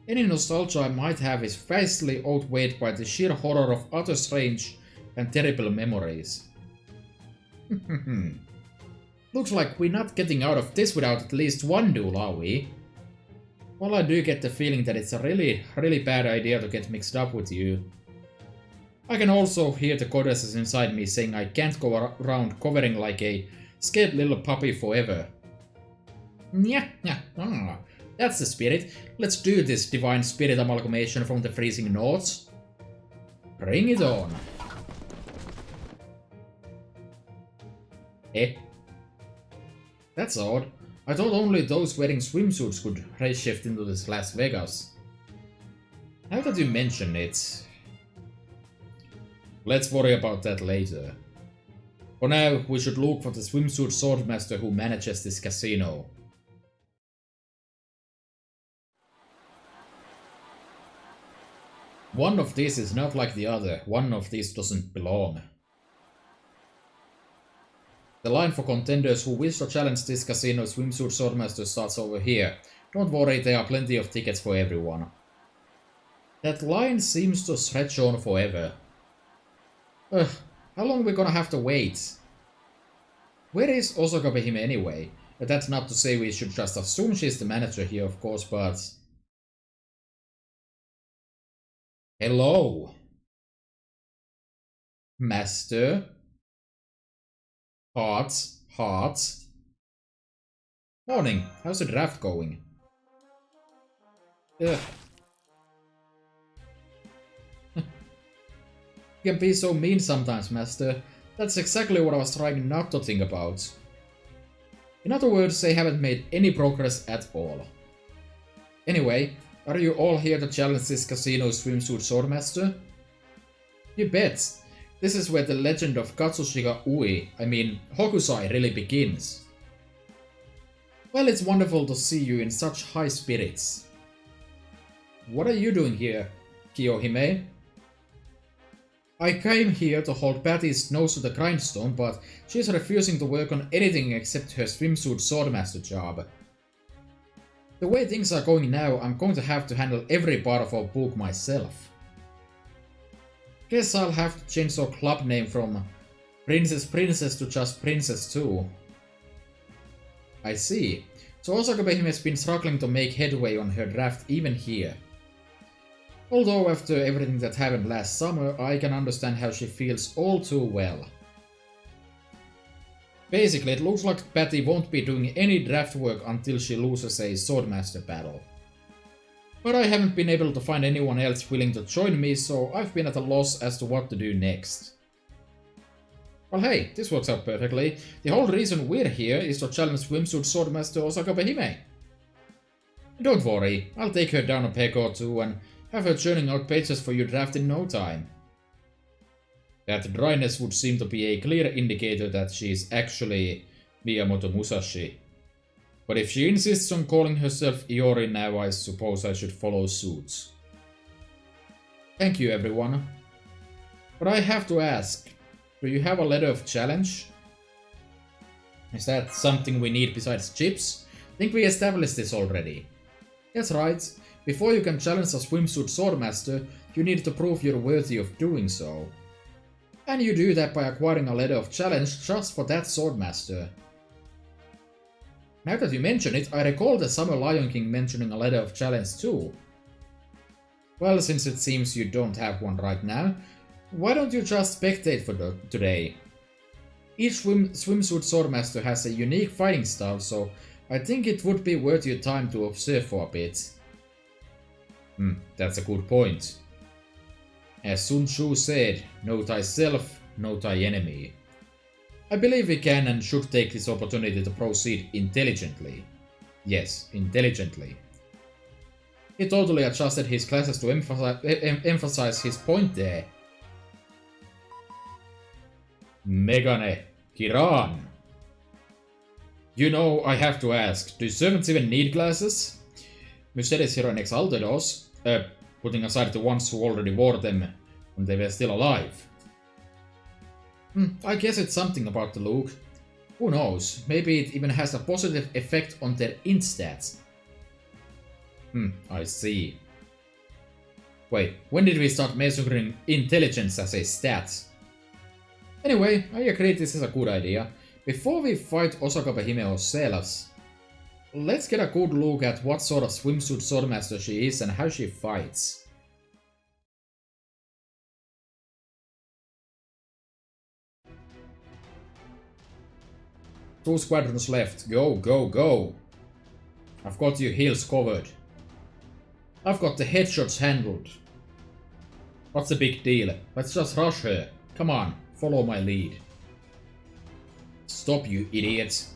any nostalgia I might have is vastly outweighed by the sheer horror of utter strange and terrible memories. Looks like we're not getting out of this without at least one duel, are we? Well, I do get the feeling that it's a really bad idea to get mixed up with you. I can also hear the goddesses inside me saying I can't go around covering like a scared little puppy forever. That's the spirit. Let's do this divine spirit amalgamation from the freezing north. Bring it on. Eh? That's odd. I thought only those wearing swimsuits could race shift into this Las Vegas. Now that you mention it, let's worry about that later. For now, we should look for the swimsuit swordmaster who manages this casino. One of these is not like the other, one of these doesn't belong. The line for contenders who wish to challenge this casino swimsuit swordmaster starts over here. Don't worry, there are plenty of tickets for everyone. That line seems to stretch on forever. Ugh, how long are we gonna have to wait? Where is Osokabe Hime anyway? That's not to say we should just assume she's the manager here, of course, but... Hello? Master? Hearts. Morning, how's the draft going? Ugh. You can be so mean sometimes, Master. That's exactly what I was trying not to think about. In other words, they haven't made any progress at all. Anyway, are you all here to challenge this casino swimsuit swordmaster? You bet. This is where the legend of Katsushika Hokusai really begins. Well, it's wonderful to see you in such high spirits. What are you doing here, Kiyohime? I came here to hold Patty's nose to the grindstone, but she's refusing to work on anything except her swimsuit swordmaster job. The way things are going now, I'm going to have to handle every part of our book myself. Guess I'll have to change our club name from Princess to just Princess too. I see. So Osaka Behime has been struggling to make headway on her draft even here. Although after everything that happened last summer, I can understand how she feels all too well. Basically, it looks like Patty won't be doing any draft work until she loses a Swordmaster battle. But I haven't been able to find anyone else willing to join me, so I've been at a loss as to what to do next. Well hey, this works out perfectly. The whole reason we're here is to challenge Swimsuit Swordmaster Osaka Behime. Don't worry, I'll take her down a peg or two and have her churning out pages for your draft in no time. That dryness would seem to be a clear indicator that she is actually Miyamoto Musashi. But if she insists on calling herself Iori now, I suppose I should follow suit. Thank you, everyone. But I have to ask, do you have a letter of challenge? Is that something we need besides chips? I think we established this already. That's right. Before you can challenge a Swimsuit Swordmaster, you need to prove you're worthy of doing so. And you do that by acquiring a letter of challenge just for that Swordmaster. Now that you mention it, I recall the Summer Lion King mentioning a letter of challenge too. Well, since it seems you don't have one right now, why don't you just spectate for today? Each Swimsuit Swordmaster has a unique fighting style, so I think it would be worth your time to observe for a bit. That's a good point. As Sun Tzu said, know thyself, know thy enemy. I believe we can and should take this opportunity to proceed intelligently. Yes, intelligently. He totally adjusted his classes to emphasize his point there. Megane, Kiran. You know, I have to ask, do servants even need glasses? Mysteris Hero and Exalted does, putting aside the ones who already wore them when they were still alive. I guess it's something about the look. Who knows, maybe it even has a positive effect on their int stats. I see. Wait, when did we start measuring intelligence as a stat? Anyway, I agree this is a good idea. Before we fight Osaka Behime ourselves, let's get a good look at what sort of Swimsuit Swordmaster she is and how she fights. 2 squadrons left. Go, go, go. I've got your heels covered. I've got the headshots handled. What's the big deal? Let's just rush her. Come on, follow my lead. Stop, you idiots.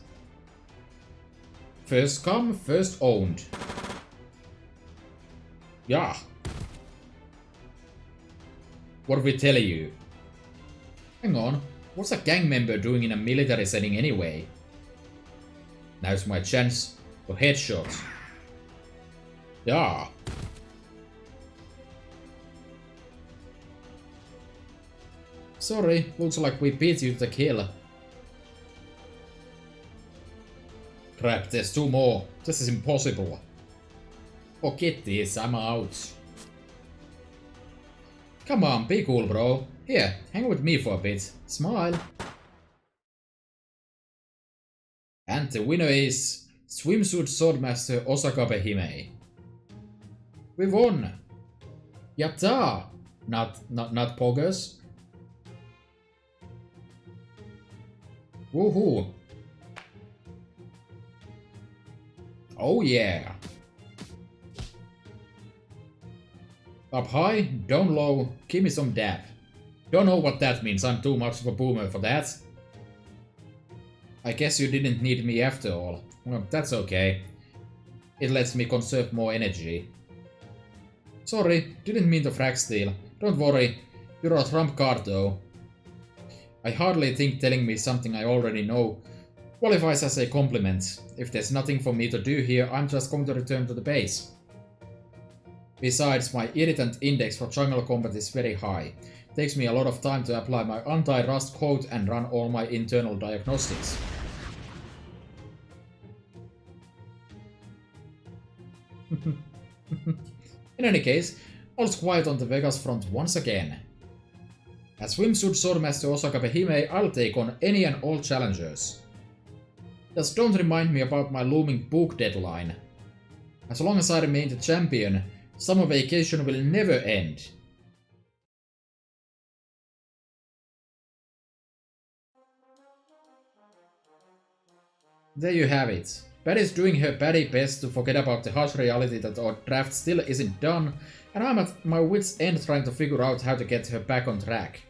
First come, first owned. Yeah. What did we tell you? Hang on, what's a gang member doing in a military setting anyway? Now's my chance for headshots. Yeah. Sorry, looks like we beat you to the kill. Crap, there's 2 more. This is impossible. Forget this, I'm out. Come on, be cool, bro. Here, hang with me for a bit. Smile. And the winner is Swimsuit Swordmaster Osaka Behime. We won! Yatta! Not poggers. Woohoo! Oh yeah! Up high, down low, give me some dap. Don't know what that means, I'm too much of a boomer for that. I guess you didn't need me after all. Well, that's okay. It lets me conserve more energy. Sorry, didn't mean to frag steal. Don't worry, you're a trump card though. I hardly think telling me something I already know qualifies as a compliment. If there's nothing for me to do here, I'm just going to return to the base. Besides, my irritant index for jungle combat is very high. It takes me a lot of time to apply my anti-rust code and run all my internal diagnostics. In any case, all's quiet on the Vegas front once again. As Swimsuit Swordmaster Osaka Behime, I'll take on any and all challengers. Just don't remind me about my looming book deadline. As long as I remain the champion, summer vacation will never end. There you have it. Patty's doing her Patty best to forget about the harsh reality that our draft still isn't done, and I'm at my wit's end trying to figure out how to get her back on track.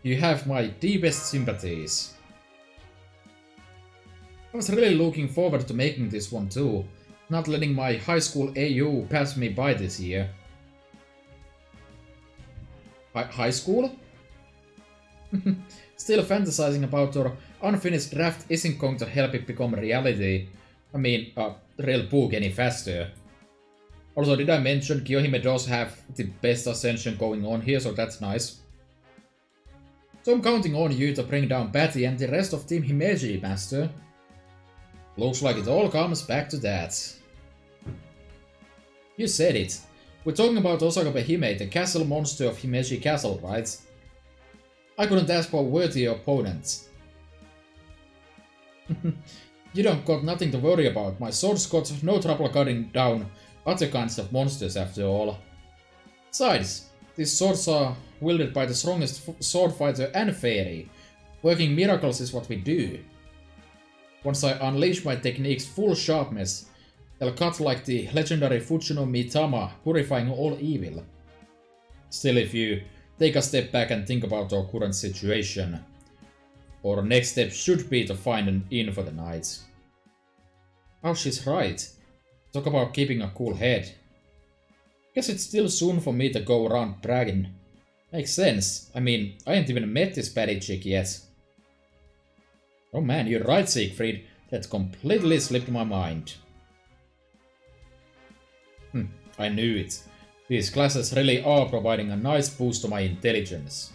You have my deepest sympathies. I was really looking forward to making this one too, not letting my high school AU pass me by this year. High school? Still fantasizing about our unfinished draft isn't going to help it become reality. I mean, a real book any faster. Also, did I mention Kyohime does have the best ascension going on here, so that's nice. So I'm counting on you to bring down Patty and the rest of Team Himeji, Master. Looks like it all comes back to that. You said it. We're talking about Osaka Hime, the castle monster of Himeji Castle, right? I couldn't ask for a worthier opponent. You don't got nothing to worry about. My sword's got no trouble cutting down other kinds of monsters after all. Besides, these swords are wielded by the strongest sword fighter and fairy. Working miracles is what we do. Once I unleash my technique's full sharpness, they'll cut like the legendary Fujino Mitama, purifying all evil. Still, if you take a step back and think about our current situation, our next step should be to find an inn for the night. Oh, she's right. Talk about keeping a cool head. Guess it's still soon for me to go around bragging. Makes sense. I mean, I ain't even met this Patty chick yet. Oh man, you're right, Siegfried. That completely slipped my mind. I knew it. These classes really are providing a nice boost to my intelligence.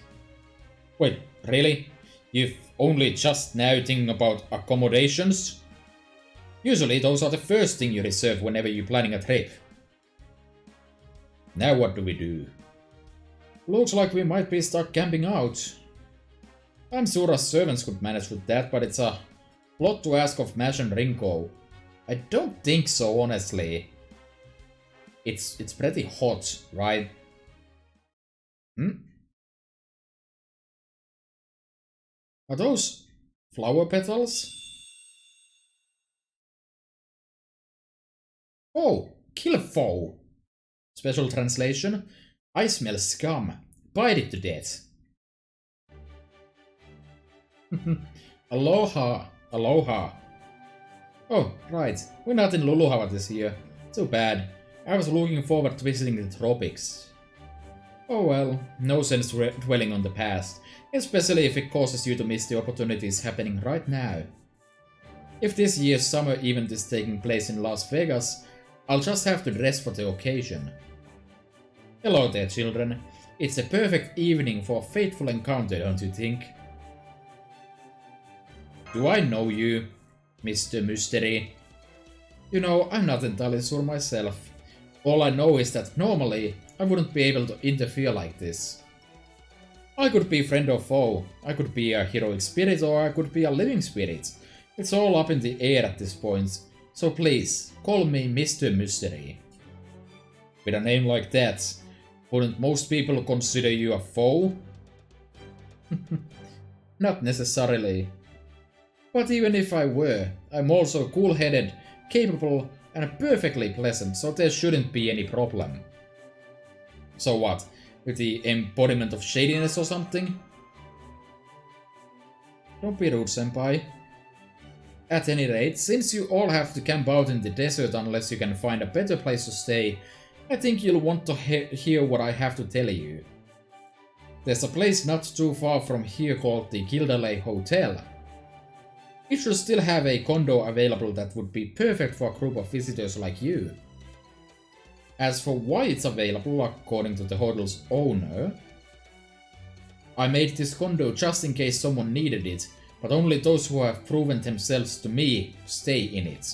Wait, really? You've only just now thinking about accommodations? Usually those are the first thing you reserve whenever you're planning a trip. Now what do we do? Looks like we might be stuck camping out. I'm sure our servants could manage with that, but it's a lot to ask of Mash and Rinko. I don't think so, honestly. It's pretty hot, right? Are those flower petals? Oh, kill foe. Special translation: I smell scum. Bite it to death. Aloha, aloha. Oh, right. We're not in Luluhava this year. Too bad. I was looking forward to visiting the tropics. Oh well, no sense dwelling on the past, especially if it causes you to miss the opportunities happening right now. If this year's summer event is taking place in Las Vegas, I'll just have to dress for the occasion. Hello there, children. It's a perfect evening for a fateful encounter, don't you think? Do I know you, Mr. Mystery? You know, I'm not entirely sure myself. All I know is that normally I wouldn't be able to interfere like this. I could be friend or foe, I could be a heroic spirit or I could be a living spirit. It's all up in the air at this point, so please, call me Mr. Mystery. With a name like that, wouldn't most people consider you a foe? Not necessarily. But even if I were, I'm also cool-headed, capable, and perfectly pleasant, so there shouldn't be any problem. So what? With the embodiment of shadiness or something? Don't be rude, senpai. At any rate, since you all have to camp out in the desert unless you can find a better place to stay, I think you'll want to hear what I have to tell you. There's a place not too far from here called the Gildalay Hotel. It should still have a condo available that would be perfect for a group of visitors like you. As for why it's available, according to the hotel's owner, I made this condo just in case someone needed it, but only those who have proven themselves to me stay in it.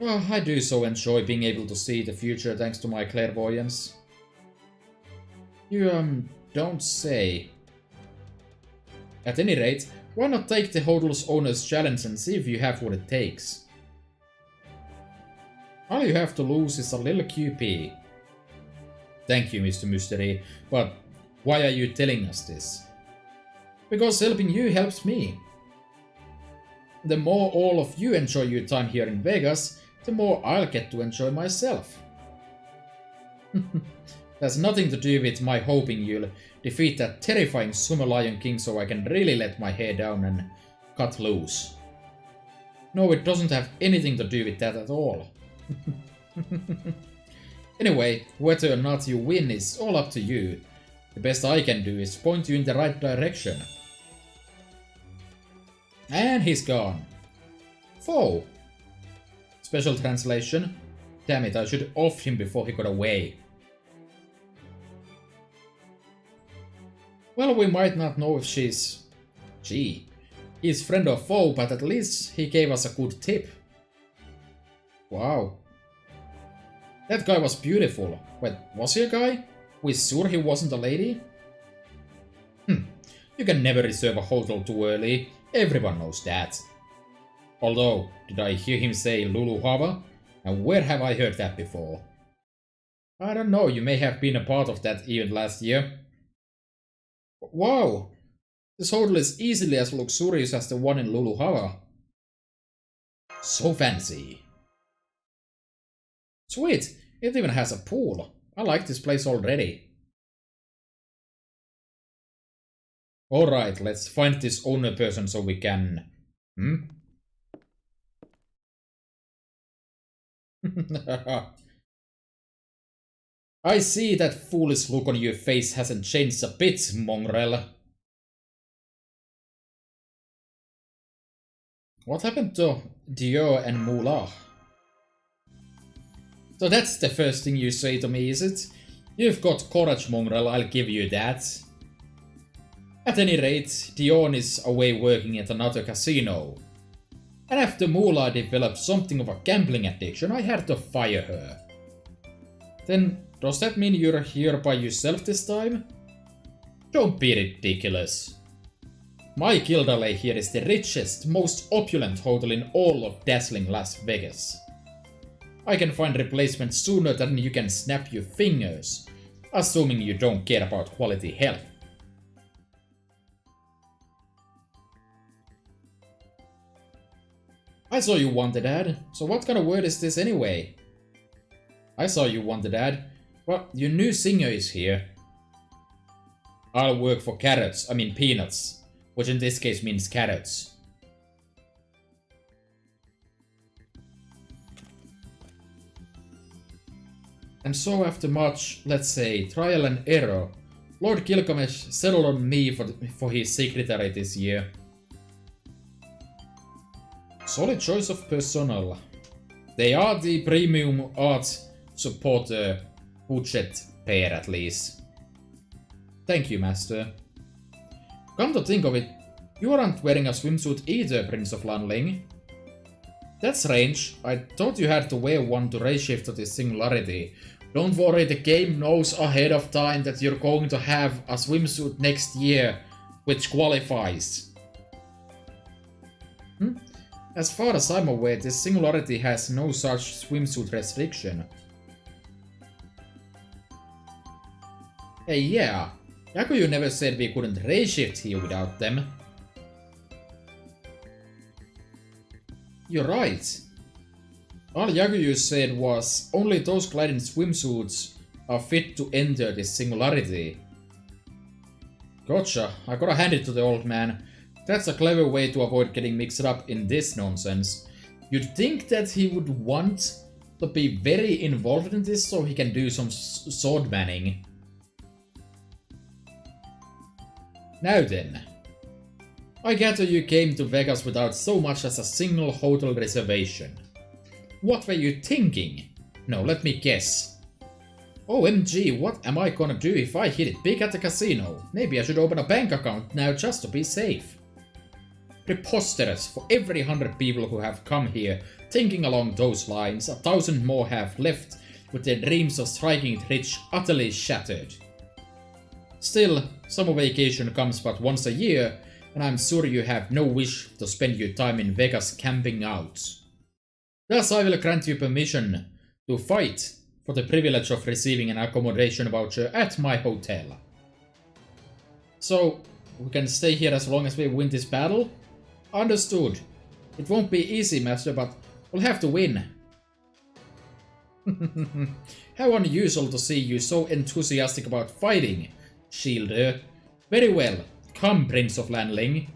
Oh, I do so enjoy being able to see the future thanks to my clairvoyance. You, don't say. At any rate, why not take the hotel's owner's challenge and see if you have what it takes? All you have to lose is a little QP. Thank you, Mr. Mystery, but why are you telling us this? Because helping you helps me. The more all of you enjoy your time here in Vegas, the more I'll get to enjoy myself. That's nothing to do with my hoping you'll defeat that terrifying Sumo Lion King so I can really let my hair down and cut loose. No, it doesn't have anything to do with that at all. Anyway, whether or not you win is all up to you. The best I can do is point you in the right direction. And he's gone. Foe. Special translation. Damn it, I should off him before he got away. Well, we might not know if she's... he's friend or foe, but at least he gave us a good tip. Wow. That guy was beautiful. Wait, was he a guy? We're sure he wasn't a lady? You can never reserve a hotel too early. Everyone knows that. Although, did I hear him say Lulu Hava? And where have I heard that before? I don't know, you may have been a part of that event last year. Wow! This hotel is easily as luxurious as the one in Lulu Hava. So fancy. Sweet, it even has a pool. I like this place already. Alright, let's find this owner person so we can... I see that foolish look on your face hasn't changed a bit, mongrel. What happened to Dio and Moolah? So that's the first thing you say to me, is it? You've got courage, mongrel, I'll give you that. At any rate, Dion is away working at another casino. And after Moolah developed something of a gambling addiction, I had to fire her. Then, does that mean you're here by yourself this time? Don't be ridiculous. My Gildalay here is the richest, most opulent hotel in all of dazzling Las Vegas. I can find replacements sooner than you can snap your fingers, assuming you don't care about quality health. I saw you wanted ad, so what kind of word is this anyway? I saw you wanted ad. Well, your new singer is here. I'll work for carrots, I mean peanuts, which in this case means carrots. And so after much, let's say, trial and error, Lord Gilgamesh settled on me for his secretary this year. Solid choice of personnel. They are the premium art supporter budget pair at least. Thank you, master. Come to think of it, you aren't wearing a swimsuit either, Prince of Lanling. That's strange. I thought you had to wear one to race shift to the singularity. Don't worry, the game knows ahead of time that you're going to have a swimsuit next year, which qualifies. As far as I'm aware, this singularity has no such swimsuit restriction. Hey, yeah. Yakuyu never said we couldn't race shift here without them. You're right. All Yakuyu said was only those clad in swimsuits are fit to enter this singularity. Gotcha, I gotta hand it to the old man. That's a clever way to avoid getting mixed up in this nonsense. You'd think that he would want to be very involved in this so he can do some sword manning. Now then. I gather you came to Vegas without so much as a single hotel reservation. What were you thinking? No, let me guess. OMG, what am I gonna do if I hit it big at the casino? Maybe I should open a bank account now just to be safe. Preposterous. For every 100 people who have come here thinking along those lines, 1,000 more have left with their dreams of striking it rich utterly shattered. Still, summer vacation comes but once a year, and I'm sure you have no wish to spend your time in Vegas camping out. Thus I will grant you permission to fight for the privilege of receiving an accommodation voucher at my hotel. So, we can stay here as long as we win this battle? Understood. It won't be easy, Master, but we'll have to win. How unusual to see you so enthusiastic about fighting, Shielder. Very well. Come, Prince of Lanling.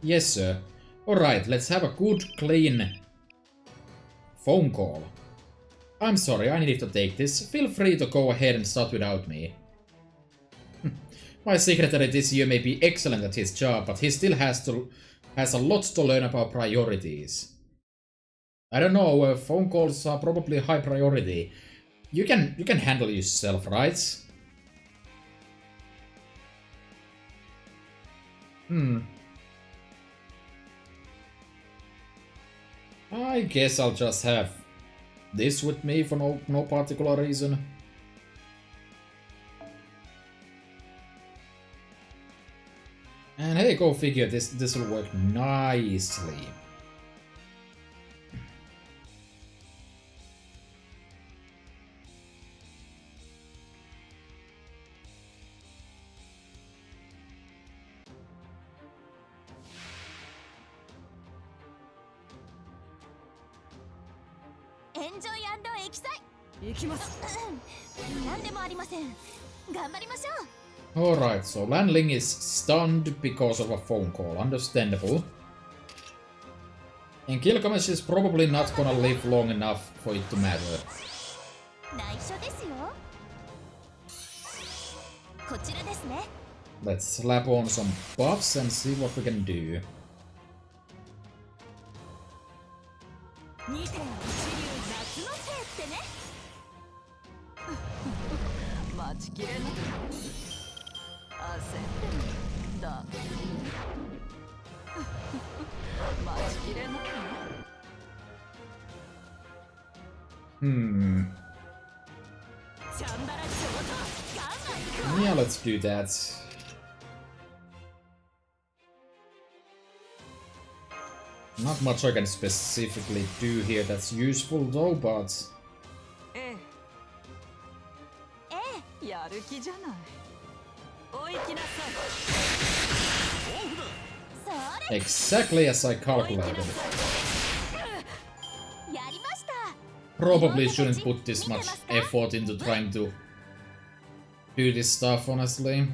Yes, sir. Alright, let's have a good, clean phone call. I'm sorry, I needed to take this. Feel free to go ahead and start without me. My secretary this year may be excellent at his job, but he still has a lot to learn about priorities. I don't know, phone calls are probably high priority. You can handle yourself, right? I guess I'll just have this with me for no particular reason. And hey, go figure, this will work nicely. Enjoy and excite. 行きます。何でもありません。頑張りましょう。Alright, so Lanling is stunned because of a phone call. Understandable. And Gilgamesh is probably not gonna live long enough for it to matter. 内緒ですよ。こちらですね。Let's slap on some buffs and see what we can do. 2.1流夏のせいってね。待ちきれない。焦ってんだ。待ちきれない。チャンバラ上等。ガンガン行くわ。Yeah, let's do that. Not much I can specifically do here that's useful though, but... ええ、やる気じゃない。お行きなさい。 Exactly as I calculated. やりました。 Probably shouldn't put this much effort into trying to do this stuff, honestly.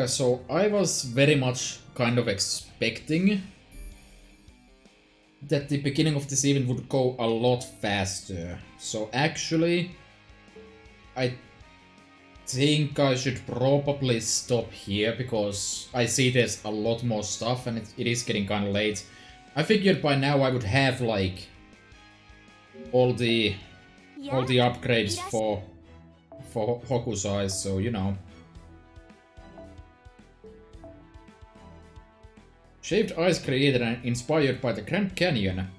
So I was very much kind of expecting that the beginning of this event would go a lot faster. So actually, I think I should probably stop here because I see there's a lot more stuff and it is getting kind of late. I figured by now I would have like all the upgrades for Hokusai, so you know. Shaved ice created and inspired by the Grand Canyon.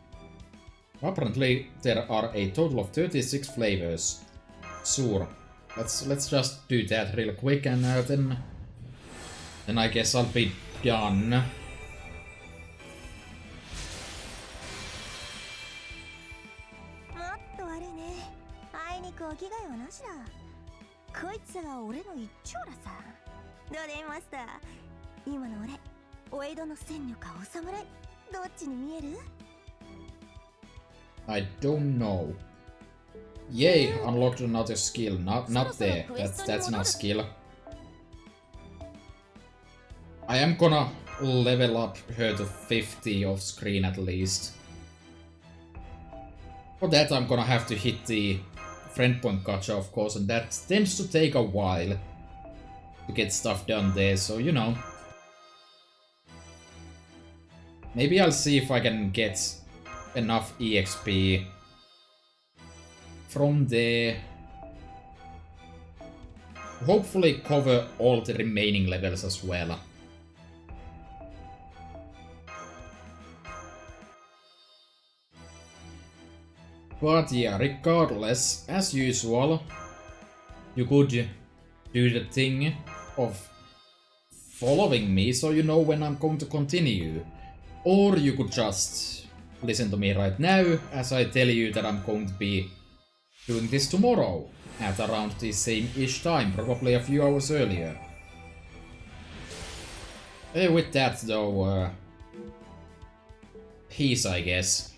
Apparently, there are a total of 36 flavors. Sure. Let's just do that real quick and then I guess I'll be done. もっと悪いね。あいにくお着替えはなしだ。こいつが俺の一丁らさ。どれマスター。今の俺。お江戸の戦力かお侍どっちに見える I don't know. Yay, unlocked another skill. Not there. That's not skill. I am gonna level up her to 50 off screen at least. For that I'm gonna have to hit the friend point gacha, of course, and that tends to take a while to get stuff done there, so you know. Maybe I'll see if I can get enough EXP from there. Hopefully cover all the remaining levels as well. But yeah, regardless, as usual, you could do the thing of following me so you know when I'm going to continue. Or you could just listen to me right now as I tell you that I'm going to be doing this tomorrow at around the same-ish time, probably a few hours earlier. With that though, peace I guess.